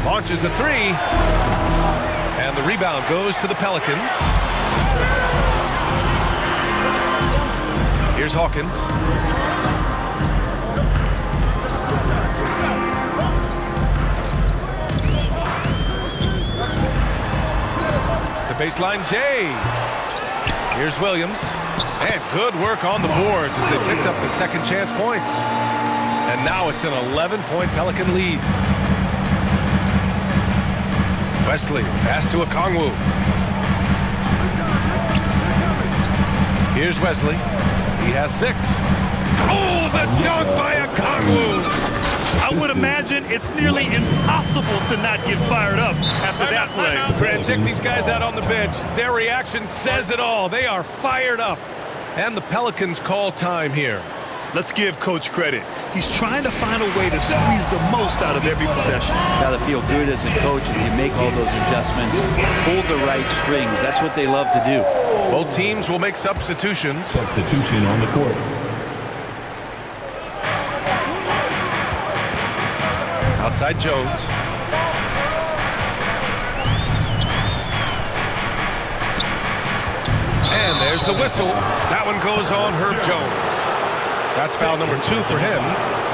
Launches a 3. And the rebound goes to the Pelicans. Here's Hawkins. baseline, Jay. Here's Williams. And good work on the boards as they picked up the second chance points. And now it's an 11-point Pelican lead. Wesley, pass to Okongwu. Here's Wesley. He has 6. Oh, the dunk by Okongwu! I would imagine it's nearly impossible to not get fired up after that play. Grant, check these guys out on the bench. Their reaction says it all. They are fired up. And the Pelicans call time here. Let's give Coach credit. He's trying to find a way to squeeze the most out of every possession. Got to feel good as a coach if you make all those adjustments. Pull the right strings. That's what they love to do. Both teams will make substitutions. Substitution on the court. Outside Jones. And there's the whistle. That one goes on Herb Jones. That's foul number 2 for him.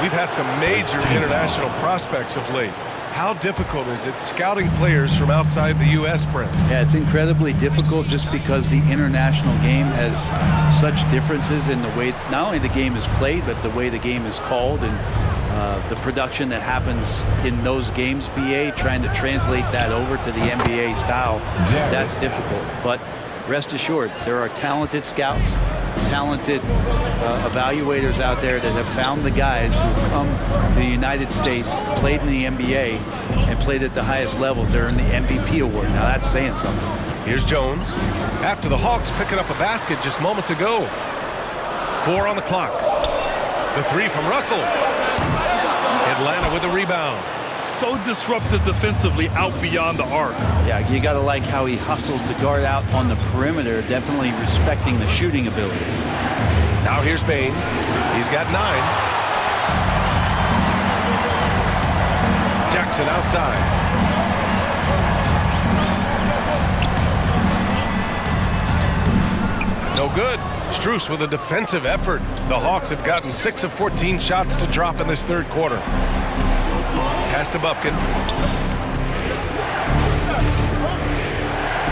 We've had some major international prospects of late. How difficult is it scouting players from outside the U.S., Brent? Yeah, it's incredibly difficult just because the international game has such differences in the way not only the game is played, but the way the game is called and the production that happens in those games, BA, trying to translate that over to the NBA style, that's difficult. But rest assured, there are talented scouts, talented evaluators out there that have found the guys who have come to the United States, played in the NBA, and played at the highest level to earn the MVP award. Now that's saying something. Here's Jones. After the Hawks picking up a basket just moments ago. 4 on the clock. The 3 from Russell. Atlanta with the rebound. So disruptive defensively out beyond the arc. Yeah, you got to like how he hustled the guard out on the perimeter, definitely respecting the shooting ability. Now here's Bain. He's got 9. Jackson outside. No good. Strus with a defensive effort. The Hawks have gotten 6 of 14 shots to drop in this third quarter. Pass to Bufkin.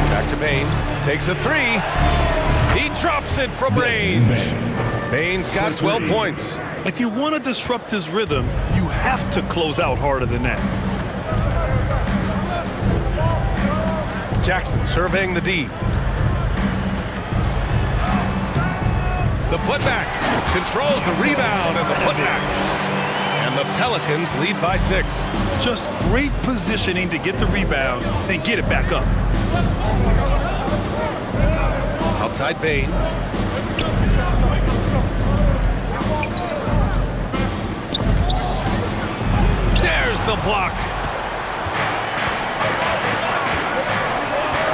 Back to Bain. Takes a 3. He drops it from range. Bain's got 12 points. If you want to disrupt his rhythm, you have to close out harder than that. Jackson surveying the D. The putback controls the rebound and the putback. And the Pelicans lead by 6. Just great positioning to get the rebound and get it back up. Outside Bain. There's the block.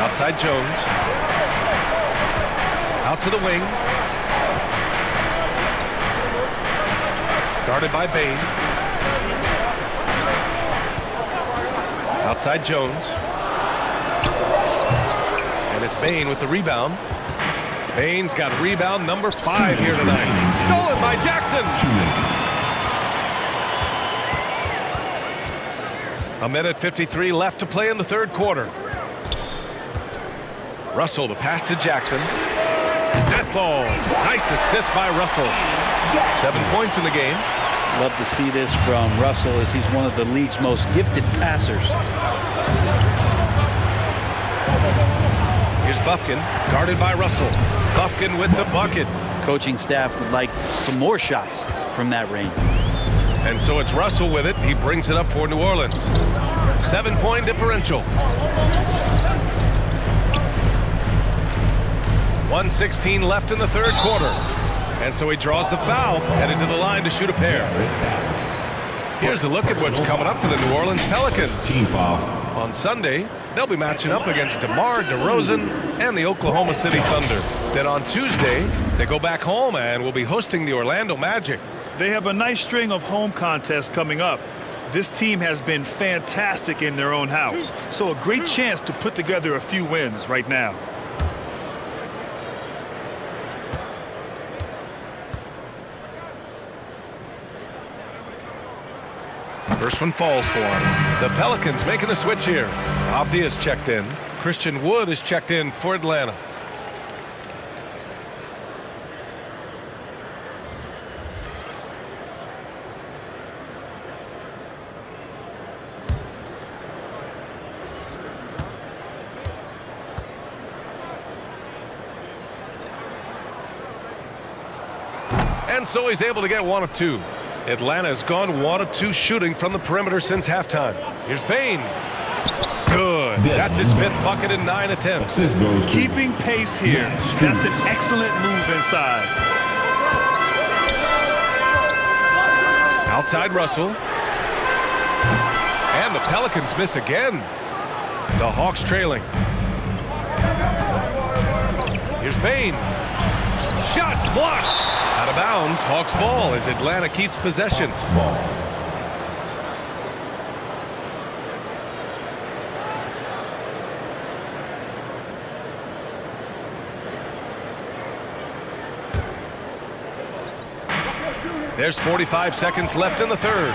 Outside Jones. Out to the wing. Guarded by Bain. Outside Jones. And it's Bain with the rebound. Bain's got rebound number 5 here tonight. Stolen by Jackson. 1:53 left to play in the third quarter. Russell, the pass to Jackson. That falls. Nice assist by Russell. 7 points in the game. Love to see this from Russell as he's one of the league's most gifted passers. Here's Bufkin, guarded by Russell. Bufkin with the bucket. Coaching staff would like some more shots from that range. And so it's Russell with it. He brings it up for New Orleans. 7-point differential. 1:16 left in the third quarter. And so he draws the foul, headed to the line to shoot a pair. Here's a look at what's coming up for the New Orleans Pelicans. Team foul. On Sunday, they'll be matching up against DeMar DeRozan and the Oklahoma City Thunder. Then on Tuesday, they go back home and will be hosting the Orlando Magic. They have a nice string of home contests coming up. This team has been fantastic in their own house, so a great chance to put together a few wins right now. First one falls for him. The Pelicans making a switch here. Avdia's checked in. Christian Wood is checked in for Atlanta. And so he's able to get one of two. Atlanta has gone 1 of 2 shooting from the perimeter since halftime. Here's Bain. Good. That's his 5th bucket in 9 attempts. Keeping pace here. That's an excellent move inside. Outside Russell. And the Pelicans miss again. The Hawks trailing. Here's Bain. Shots blocked. Out of bounds. Hawks ball as Atlanta keeps possession. There's 45 seconds left in the third.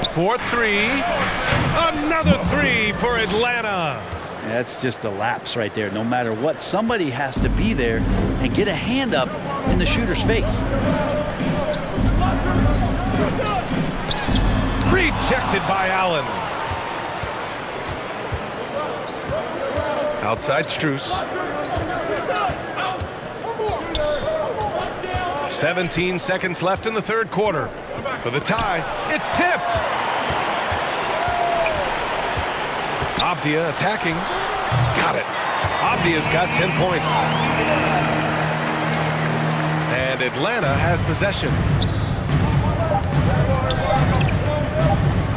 4-3. Another 3 for Atlanta. That's just a lapse right there. No matter what, somebody has to be there and get a hand up in the shooter's face. Rejected by Allen. Outside Strus. 17 seconds left in the third quarter. For the tie, it's tipped. Avdia attacking. Got it. Avdia's got 10 points. And Atlanta has possession.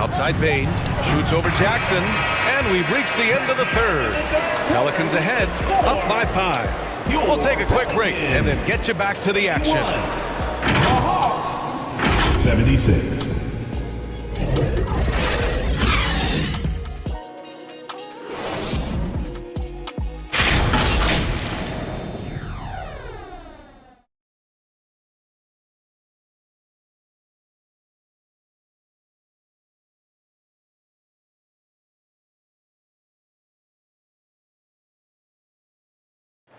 Outside Bain. Shoots over Jackson. And we've reached the end of the third. Pelicans ahead, up by 5. We'll take a quick break and then get you back to the action. 76.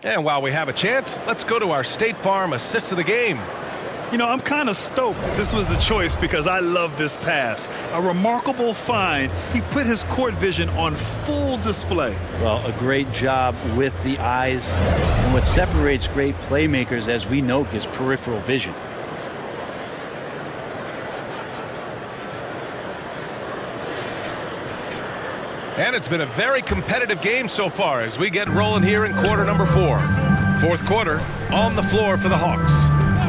And while we have a chance, let's go to our State Farm assist of the game. You know, I'm kind of stoked this was a choice because I love this pass. A remarkable find. He put his court vision on full display. Well, a great job with the eyes. And what separates great playmakers, as we know, is peripheral vision. And it's been a very competitive game so far as we get rolling here in quarter number 4. Fourth quarter on the floor for the Hawks.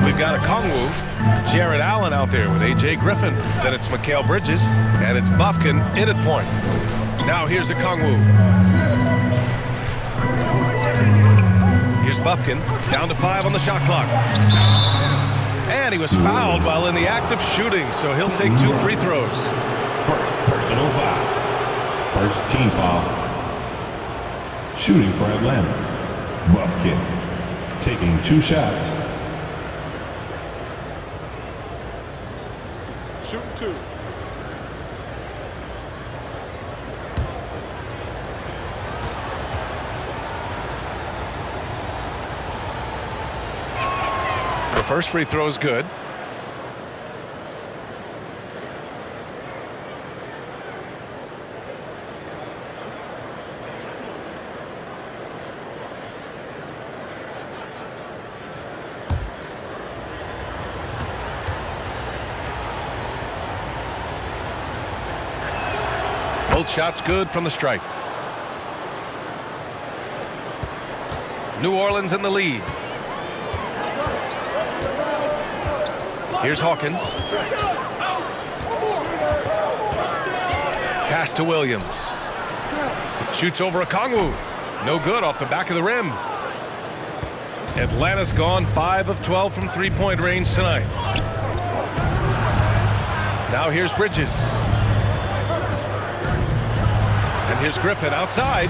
We've got a Kongwu, Jared Allen out there with A.J. Griffin. Then it's Mikal Bridges, and it's Bufkin in at point. Now here's a Kongwu. Here's Bufkin, down to 5 on the shot clock. And he was fouled while in the act of shooting, so he'll take 2 free throws. First personal foul. First team foul. Shooting for Atlanta. Bufkin taking 2 shots. Shooting 2. The first free throw is good. Both shots good from the stripe. New Orleans in the lead. Here's Hawkins. Pass to Williams. Shoots over a Kongwu. No good off the back of the rim. Atlanta's gone 5 of 12 from three-point range tonight. Now here's Bridges. And here's Griffin outside.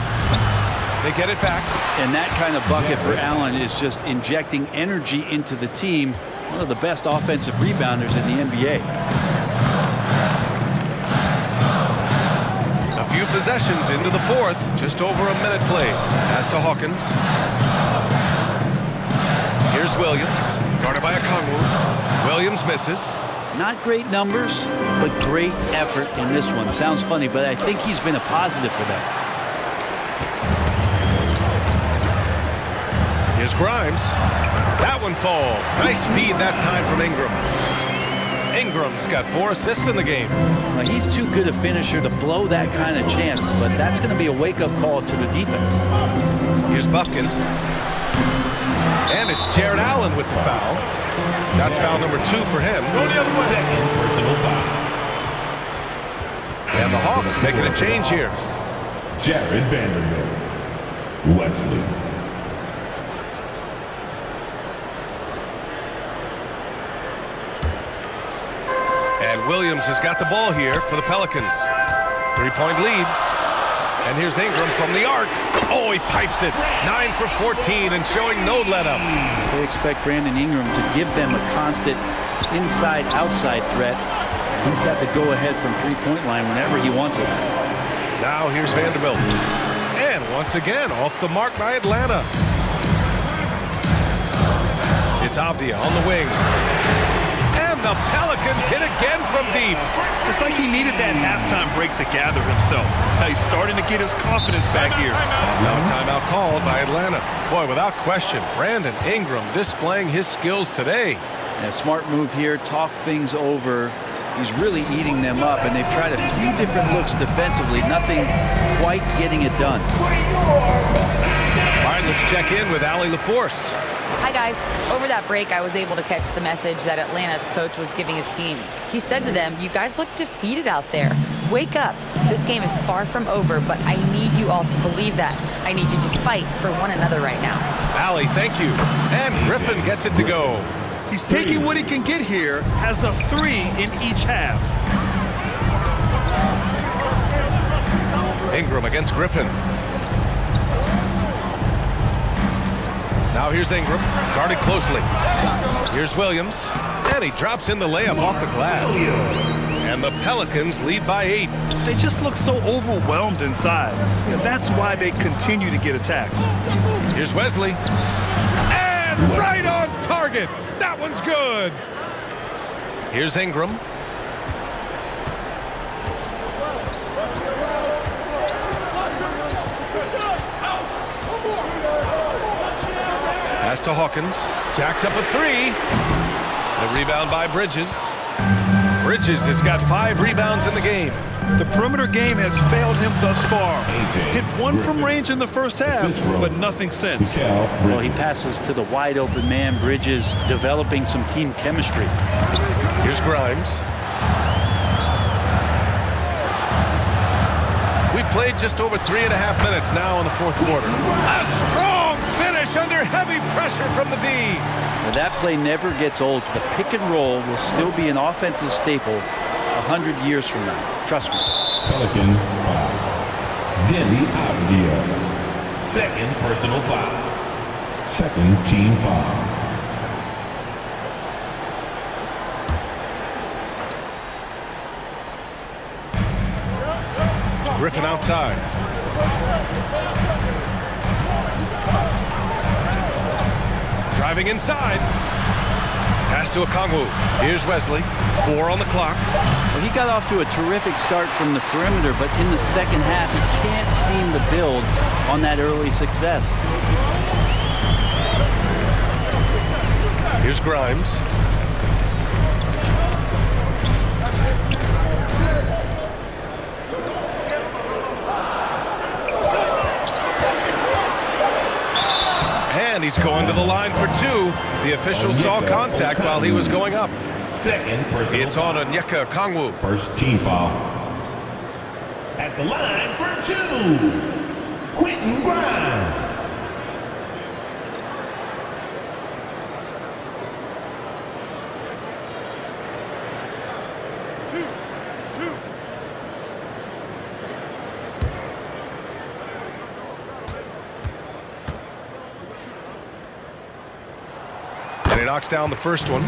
They get it back. And that kind of bucket for Allen is just injecting energy into the team. One of the best offensive rebounders in the NBA. A few possessions into the fourth. Just over a minute played. Pass to Hawkins. Here's Williams. Guarded by Okongwu. Williams misses. Not great numbers, but great effort in this one. Sounds funny, but I think he's been a positive for them. Here's Grimes. That one falls. Nice feed that time from Ingram. Ingram's got 4 assists in the game. Now, he's too good a finisher to blow that kind of chance, but that's going to be a wake-up call to the defense. Here's Buffkin. And it's Jared Allen with the foul. That's foul number 2 for him. Second personal foul. And the Hawks making a change here. Jared Vanderbilt. Wesley. And Williams has got the ball here for the Pelicans. 3-point lead. And here's Ingram from the arc. Oh, he pipes it. 9 for 14 and showing no let-up. They expect Brandon Ingram to give them a constant inside-outside threat. He's got the go-ahead from three-point line whenever he wants it. Now here's Vanderbilt. And once again, off the mark by Atlanta. It's Avdia on the wing. And the Pelicans hit again from deep. It's like he needed that halftime break to gather himself. Now he's starting to get his confidence back here. Now a timeout called by Atlanta. Boy, without question, Brandon Ingram displaying his skills today. A smart move here, talk things over. He's really eating them up, and they've tried a few different looks defensively. Nothing quite getting it done. All right, let's check in with Allie LaForce. Hi, guys. Over that break, I was able to catch the message that Atlanta's coach was giving his team. He said to them, "You guys look defeated out there. Wake up. This game is far from over, but I need you all to believe that. I need you to fight for one another right now." Allie, thank you. And Griffin gets it to go. He's taking what he can get here, has a 3 in each half. Ingram against Griffin. Now here's Ingram, guarded closely. Here's Williams, and he drops in the layup off the glass. And the Pelicans lead by 8. They just look so overwhelmed inside. And that's why they continue to get attacked. Here's Wesley. And right on target. That one's good. Here's Ingram. Pass to Hawkins. Jacks up a 3. The rebound by Bridges. Bridges has got 5 rebounds in the game. The perimeter game has failed him thus far. Hit 1 from range in the first half, but nothing since. Well, he passes to the wide open man. Bridges developing some team chemistry. Here's Grimes. We played just over 3.5 minutes now in the fourth quarter. A strong finish under heavy pressure from the D. Now, that play never gets old. The pick and roll will still be an offensive staple 100 years from now. Trust me. Pelican foul. Demi Avdia. Second personal foul. Second team foul. Griffin outside. Driving inside. Pass to Okongwu. Here's Wesley. 4 on the clock. Well, he got off to a terrific start from the perimeter, but in the second half, he can't seem to build on that early success. Here's Grimes. And he's going to the line for 2. The official saw contact while he was going up. Second personal It's on Onyeka Okongwu. First team foul. At the line for 2. Quentin Grimes. And he knocks down the first one.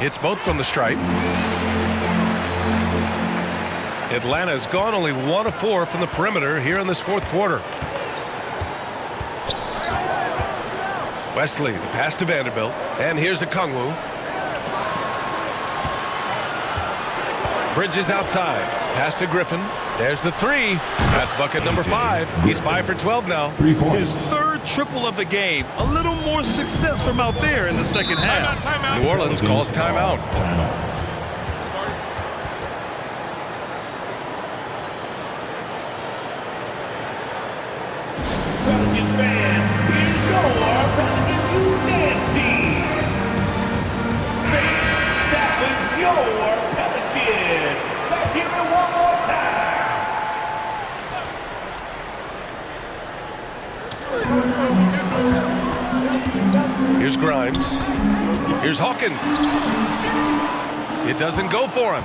Hits both from the stripe. Atlanta's gone only 1 of 4 from the perimeter here in this fourth quarter. Wesley, the pass to Vanderbilt. And here's Okongwu. Bridges outside. Pass to Griffin. There's the 3. That's bucket number 5. He's 5 for 12 now. 3 points. His third triple of the game. A little more success from out there in the second half. New Orleans calls timeout. Pelicans fans, here's your Pelicans U dance team. That was your Pelicans. Let's hear it one more time. Here's Grimes. Here's Hawkins. It doesn't go for him.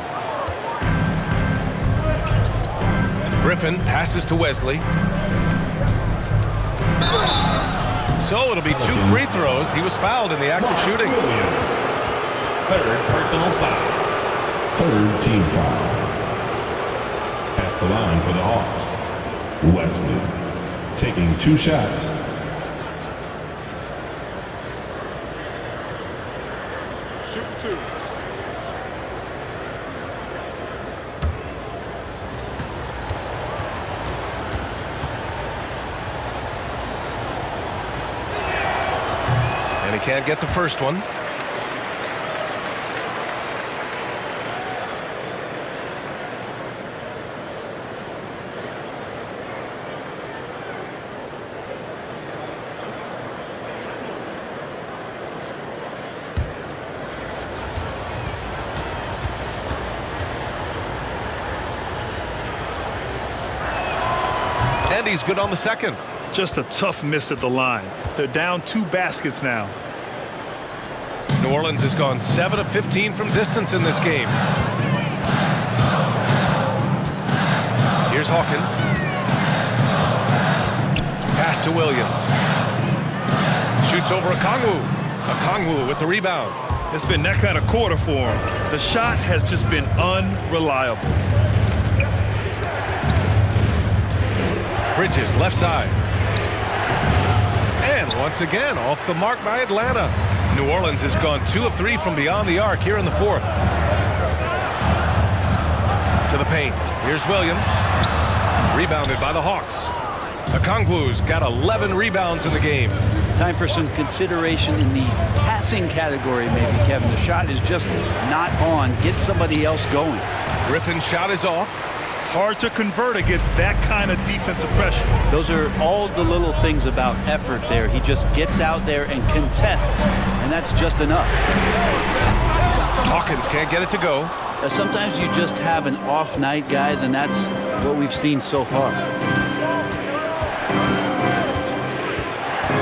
Griffin passes to Wesley. So it'll be 2 free throws. He was fouled in the act of shooting. Third personal foul. Third team foul. At the line for the Hawks, Wesley taking 2 shots. Shoot 2. And he can't get the first one. And he's good on the second. Just a tough miss at the line. They're down 2 baskets now. New Orleans has gone 7 of 15 from distance in this game. Here's Hawkins. Pass to Williams. Shoots over Okongwu. Okongwu with the rebound. It's been that kind of quarter for him. The shot has just been unreliable. Bridges left side. And once again off the mark by Atlanta. New Orleans has gone 2 of 3 from beyond the arc here in the fourth. To the paint. Here's Williams. Rebounded by the Hawks. Okongwu's got 11 rebounds in the game. Time for some consideration in the passing category, maybe, Kevin. The shot is just not on. Get somebody else going. Griffin's shot is off. Hard to convert against that kind of defensive pressure. Those are all the little things about effort there. He just gets out there and contests, and that's just enough. Hawkins can't get it to go. Now, sometimes you just have an off night, guys, and that's what we've seen so far.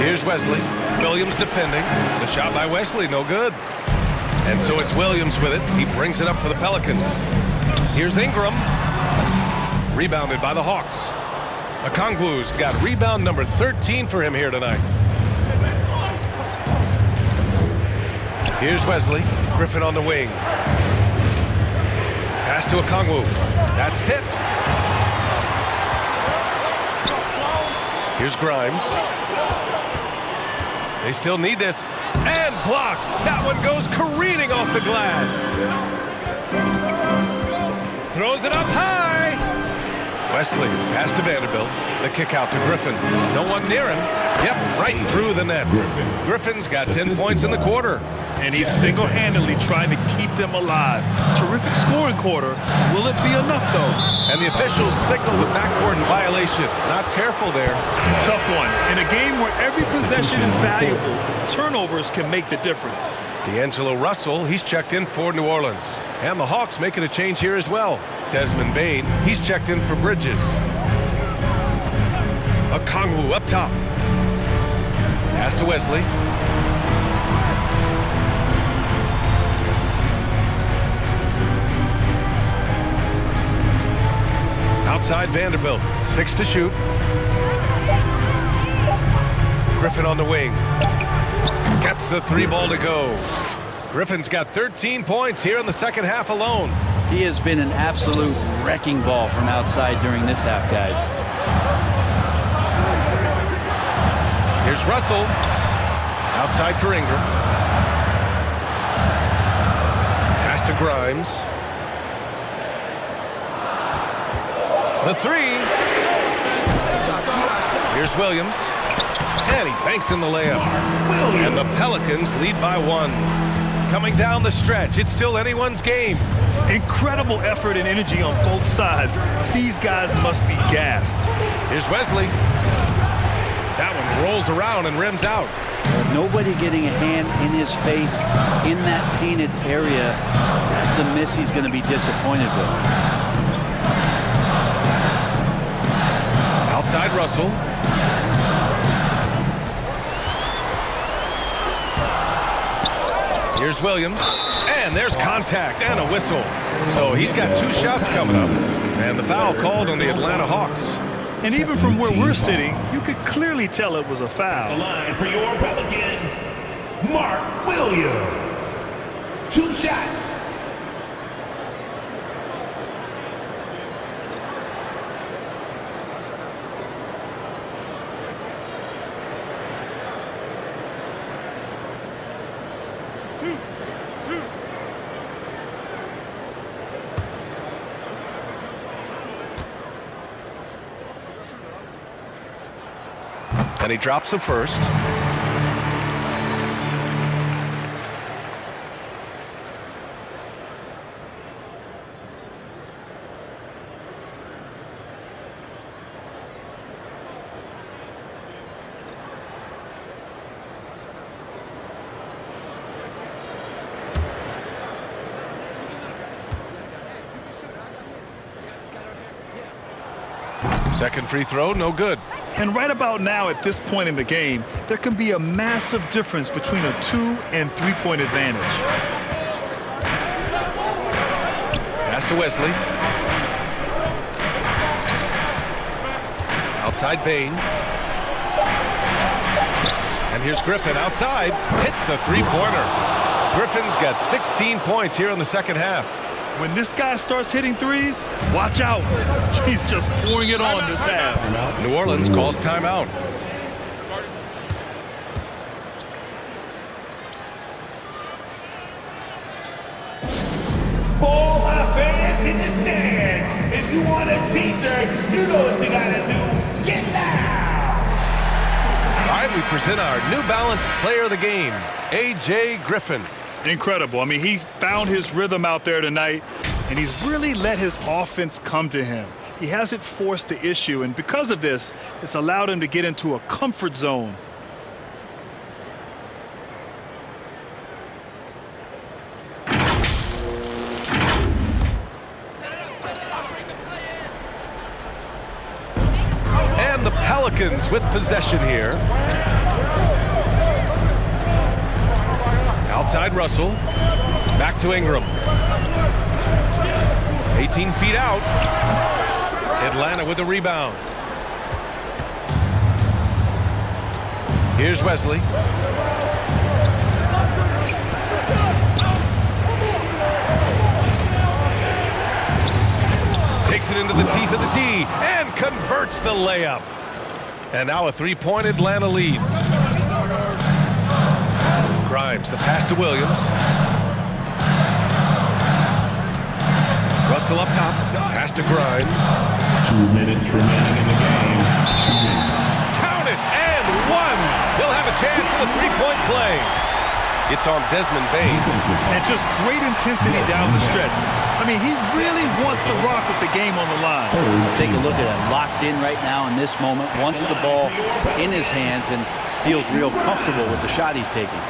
Here's Wesley. Williams defending. The shot by Wesley, no good. And so it's Williams with it. He brings it up for the Pelicans. Here's Ingram. Rebounded by the Hawks. Okongwu's got rebound number 13 for him here tonight. Here's Wesley. Griffin on the wing. Pass to Okongwu. That's tipped. Here's Grimes. They still need this. And blocked. That one goes careening off the glass. Throws it up high. Wesley, pass to Vanderbilt. The kick out to Griffin. No one near him. Yep, right through the net. Griffin's got 10 points in the quarter. And he's single-handedly trying to keep them alive. Terrific scoring quarter. Will it be enough, though? And the officials signal the backcourt violation. Not careful there. Tough one. In a game where every possession is valuable, turnovers can make the difference. D'Angelo Russell, he's checked in for New Orleans. And the Hawks making a change here as well. Desmond Bane, he's checked in for Bridges. Okongwu up top. Pass to Wesley. Outside Vanderbilt, 6 to shoot. Griffin on the wing. Gets the 3 ball to go. Griffin's got 13 points here in the second half alone. He has been an absolute wrecking ball from outside during this half, guys. Here's Russell. Outside for Ingram. Pass to Grimes. The three. Here's Williams. And he banks in the layup. And the Pelicans lead by 1. Coming down the stretch, it's still anyone's game. Incredible effort and energy on both sides. These guys must be gassed. Here's Wesley. That one rolls around and rims out. Nobody getting a hand in his face in that painted area. That's a miss he's going to be disappointed with. Outside Russell. Here's Williams. And there's contact and a whistle. So he's got 2 shots coming up. And the foul called on the Atlanta Hawks. And even from where we're sitting, you could clearly tell it was a foul. The line for your Pelicans, Mark Williams. 2 shots. And he drops the first. Second free throw, no good. And right about now, at this point in the game, there can be a massive difference between a 2- and 3-point advantage. Pass to Wesley. Outside Bain. And here's Griffin outside. Hits the 3-pointer. Griffin's got 16 points here in the second half. When this guy starts hitting threes, watch out. He's just pouring it on this half. New Orleans calls timeout. All our fans in the stand. If you want a t-shirt, you know what you gotta do. Get loud. All right, we present our New Balance Player of the Game, A.J. Griffin. Incredible. I mean, he found his rhythm out there tonight, and he's really let his offense come to him. He hasn't forced the issue, and because of this, it's allowed him to get into a comfort zone. And the Pelicans with possession here. Outside Russell. Back to Ingram. 18 feet out. Atlanta with the rebound. Here's Wesley. Takes it into the teeth of the D and converts the layup. And now a 3-point Atlanta lead. Grimes, the pass to Williams. Russell up top, pass to Grimes. 2 minutes remaining in the game. 2 minutes. Count it, and 1. He'll have a chance at a 3-point play. It's on Desmond Bain. And just great intensity down the stretch. I mean, he really wants to rock with the game on the line. Take a look at it. Locked in right now in this moment. Wants the ball in his hands and feels real comfortable with the shot he's taking.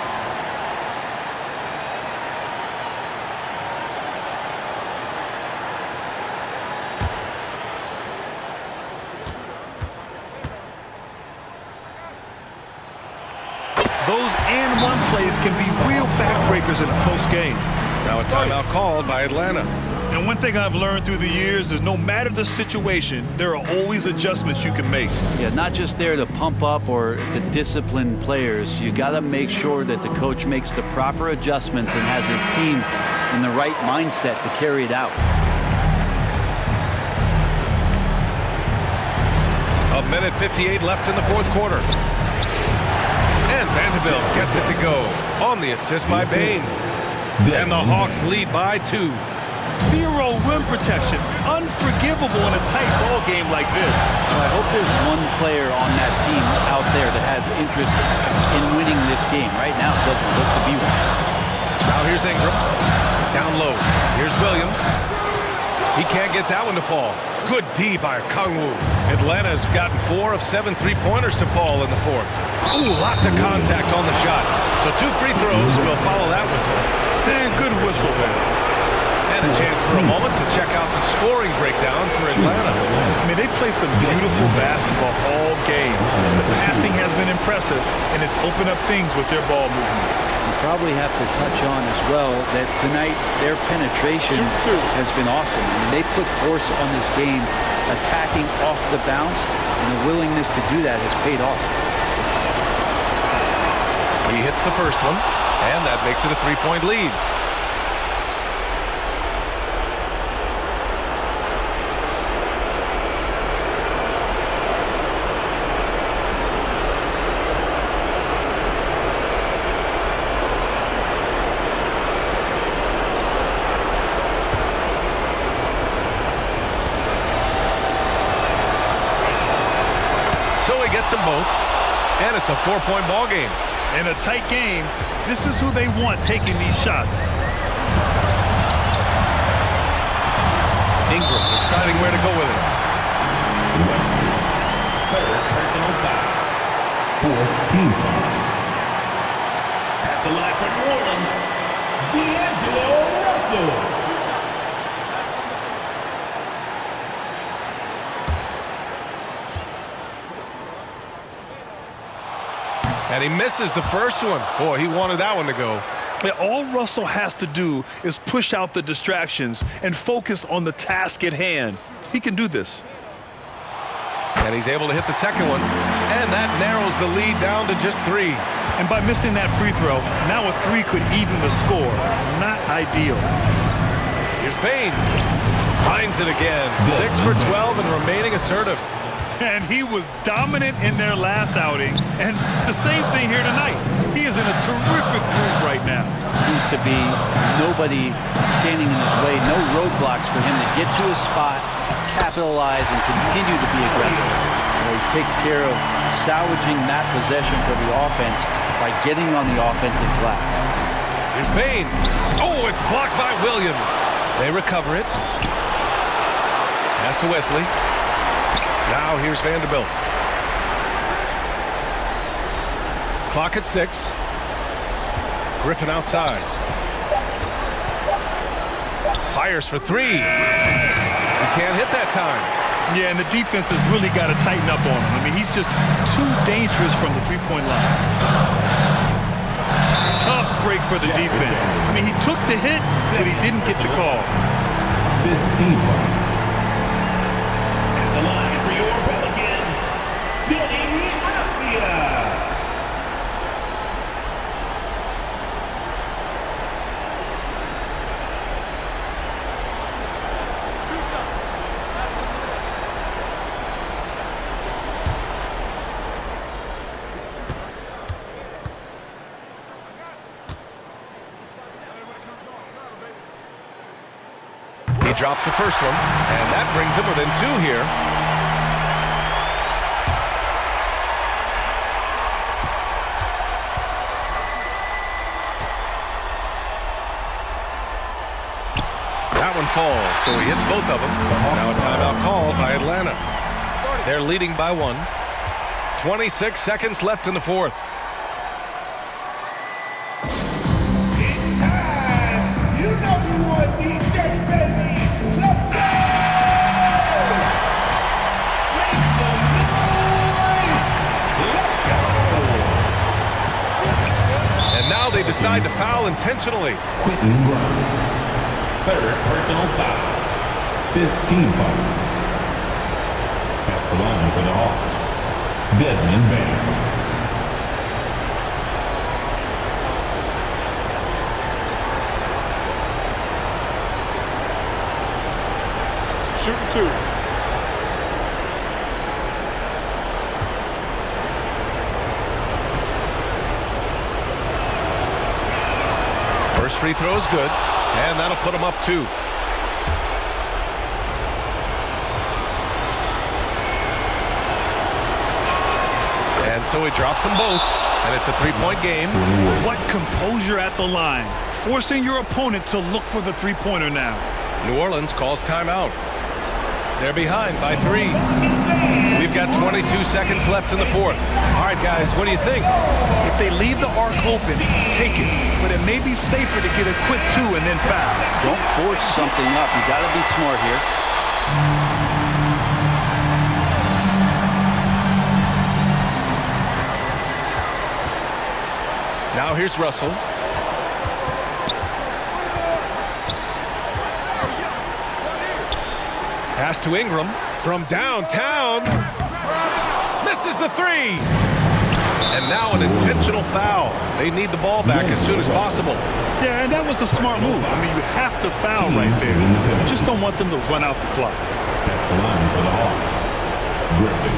Those and one plays can be real backbreakers in a close game. Now a timeout called by Atlanta. And one thing I've learned through the years is no matter the situation, there are always adjustments you can make. Yeah, not just there to pump up or to discipline players. You got to make sure that the coach makes the proper adjustments and has his team in the right mindset to carry it out. A minute 58 left in the fourth quarter. And Vanderbilt gets it to go on the assist by Bain. And the Hawks lead by 2. Zero rim protection. Unforgivable in a tight ball game like this. Well, I hope there's one player on that team out there that has interest in winning this game. Right now, it doesn't look to be one. Now here's Ingram. Down low. Here's Williams. He can't get that one to fall. Good D by Kangwoo. Atlanta's gotten 4 of 7 3-pointers to fall in the fourth. Ooh, lots of contact on the shot. So 2 free throws will follow that whistle. And good whistle there. And a chance for a moment to check out the scoring breakdown for Atlanta. I mean, they play some beautiful basketball all game. The passing has been impressive, and it's opened up things with their ball movement. You probably have to touch on as well that tonight their penetration has been awesome. I mean, they put force on this game, attacking off the bounce, and the willingness to do that has paid off. He hits the first one, and that makes it a 3-point lead. Them both, and it's a 4-point ball game. In a tight game, this is who they want taking these shots. Ingram deciding where to go with it. Third personal foul. 4th team foul. At the line for New Orleans, D'Angelo Russell. And he misses the first one. Boy, he wanted that one to go. And all Russell has to do is push out the distractions and focus on the task at hand. He can do this. And he's able to hit the second one. And that narrows the lead down to just 3. And by missing that free throw, now a 3 could even the score. Not ideal. Here's Bain. Finds it again. 6 for 12 and remaining assertive. And he was dominant in their last outing. And the same thing here tonight. He is in a terrific groove right now. Seems to be nobody standing in his way, no roadblocks for him to get to his spot, capitalize, and continue to be aggressive. He takes care of salvaging that possession for the offense by getting on the offensive glass. Here's Bain. Oh, it's blocked by Williams. They recover it. Pass to Wesley. Now here's Vanderbilt. Clock at 6. Griffin outside. Fires for 3. He can't hit that time. Yeah, and the defense has really got to tighten up on him. I mean, he's just too dangerous from the three-point line. Tough break for the defense. I mean, he took the hit, but he didn't get the call. 15 foul. At the line for your Pelicans, Denny Avdia. He drops the first one, and that brings him within 2 here. That one falls, so he hits both of them. Now a timeout called by Atlanta. They're leading by 1. 26 seconds left in the fourth. They decide to foul intentionally. third personal foul. 15 foul. At the line for the Hawks, Desmond Bain. Shooting 2. First free throw is good, and that'll put him up 2. And so he drops them both, and it's a 3-point game. What composure at the line, forcing your opponent to look for the three-pointer now. New Orleans calls timeout. They're behind by 3. We've got 22 seconds left in the fourth. All right, guys, what do you think? If they leave the arc open, take it. But it may be safer to get a quick 2 and then foul. Don't force something up. You got to be smart here. Now here's Russell. Pass to Ingram from downtown. Misses the 3. And now an intentional foul. They need the ball back as soon as possible. Yeah, and that was a smart move. I mean, you have to foul right there. You just don't want them to run out the clock. At the line for the Hawks, Griffin.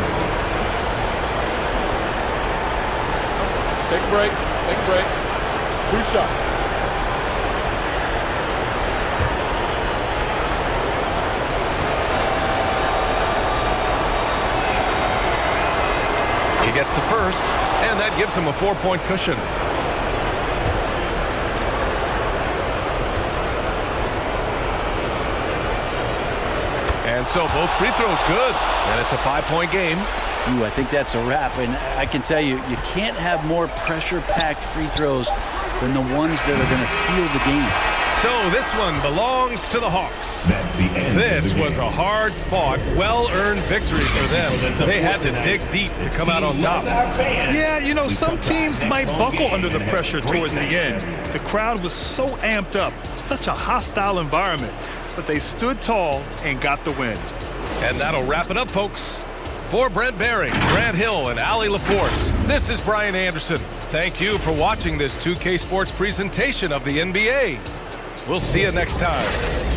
Take a break. Take a break. 2 shots. He gets the first, and that gives him a 4-point cushion. And so both free throws good, and it's a 5-point game. Ooh, I think that's a wrap, and I can tell you, you can't have more pressure-packed free throws than the ones that are going to seal the game. So this one belongs to the Hawks. This was a hard-fought, well-earned victory for them. They had to dig deep to come out on top. Yeah, you know, some teams might buckle under the pressure towards the end. The crowd was so amped up, such a hostile environment. But they stood tall and got the win. And that'll wrap it up, folks. For Brent Behring, Grant Hill, and Allie LaForce, this is Brian Anderson. Thank you for watching this 2K Sports presentation of the NBA. We'll see you next time.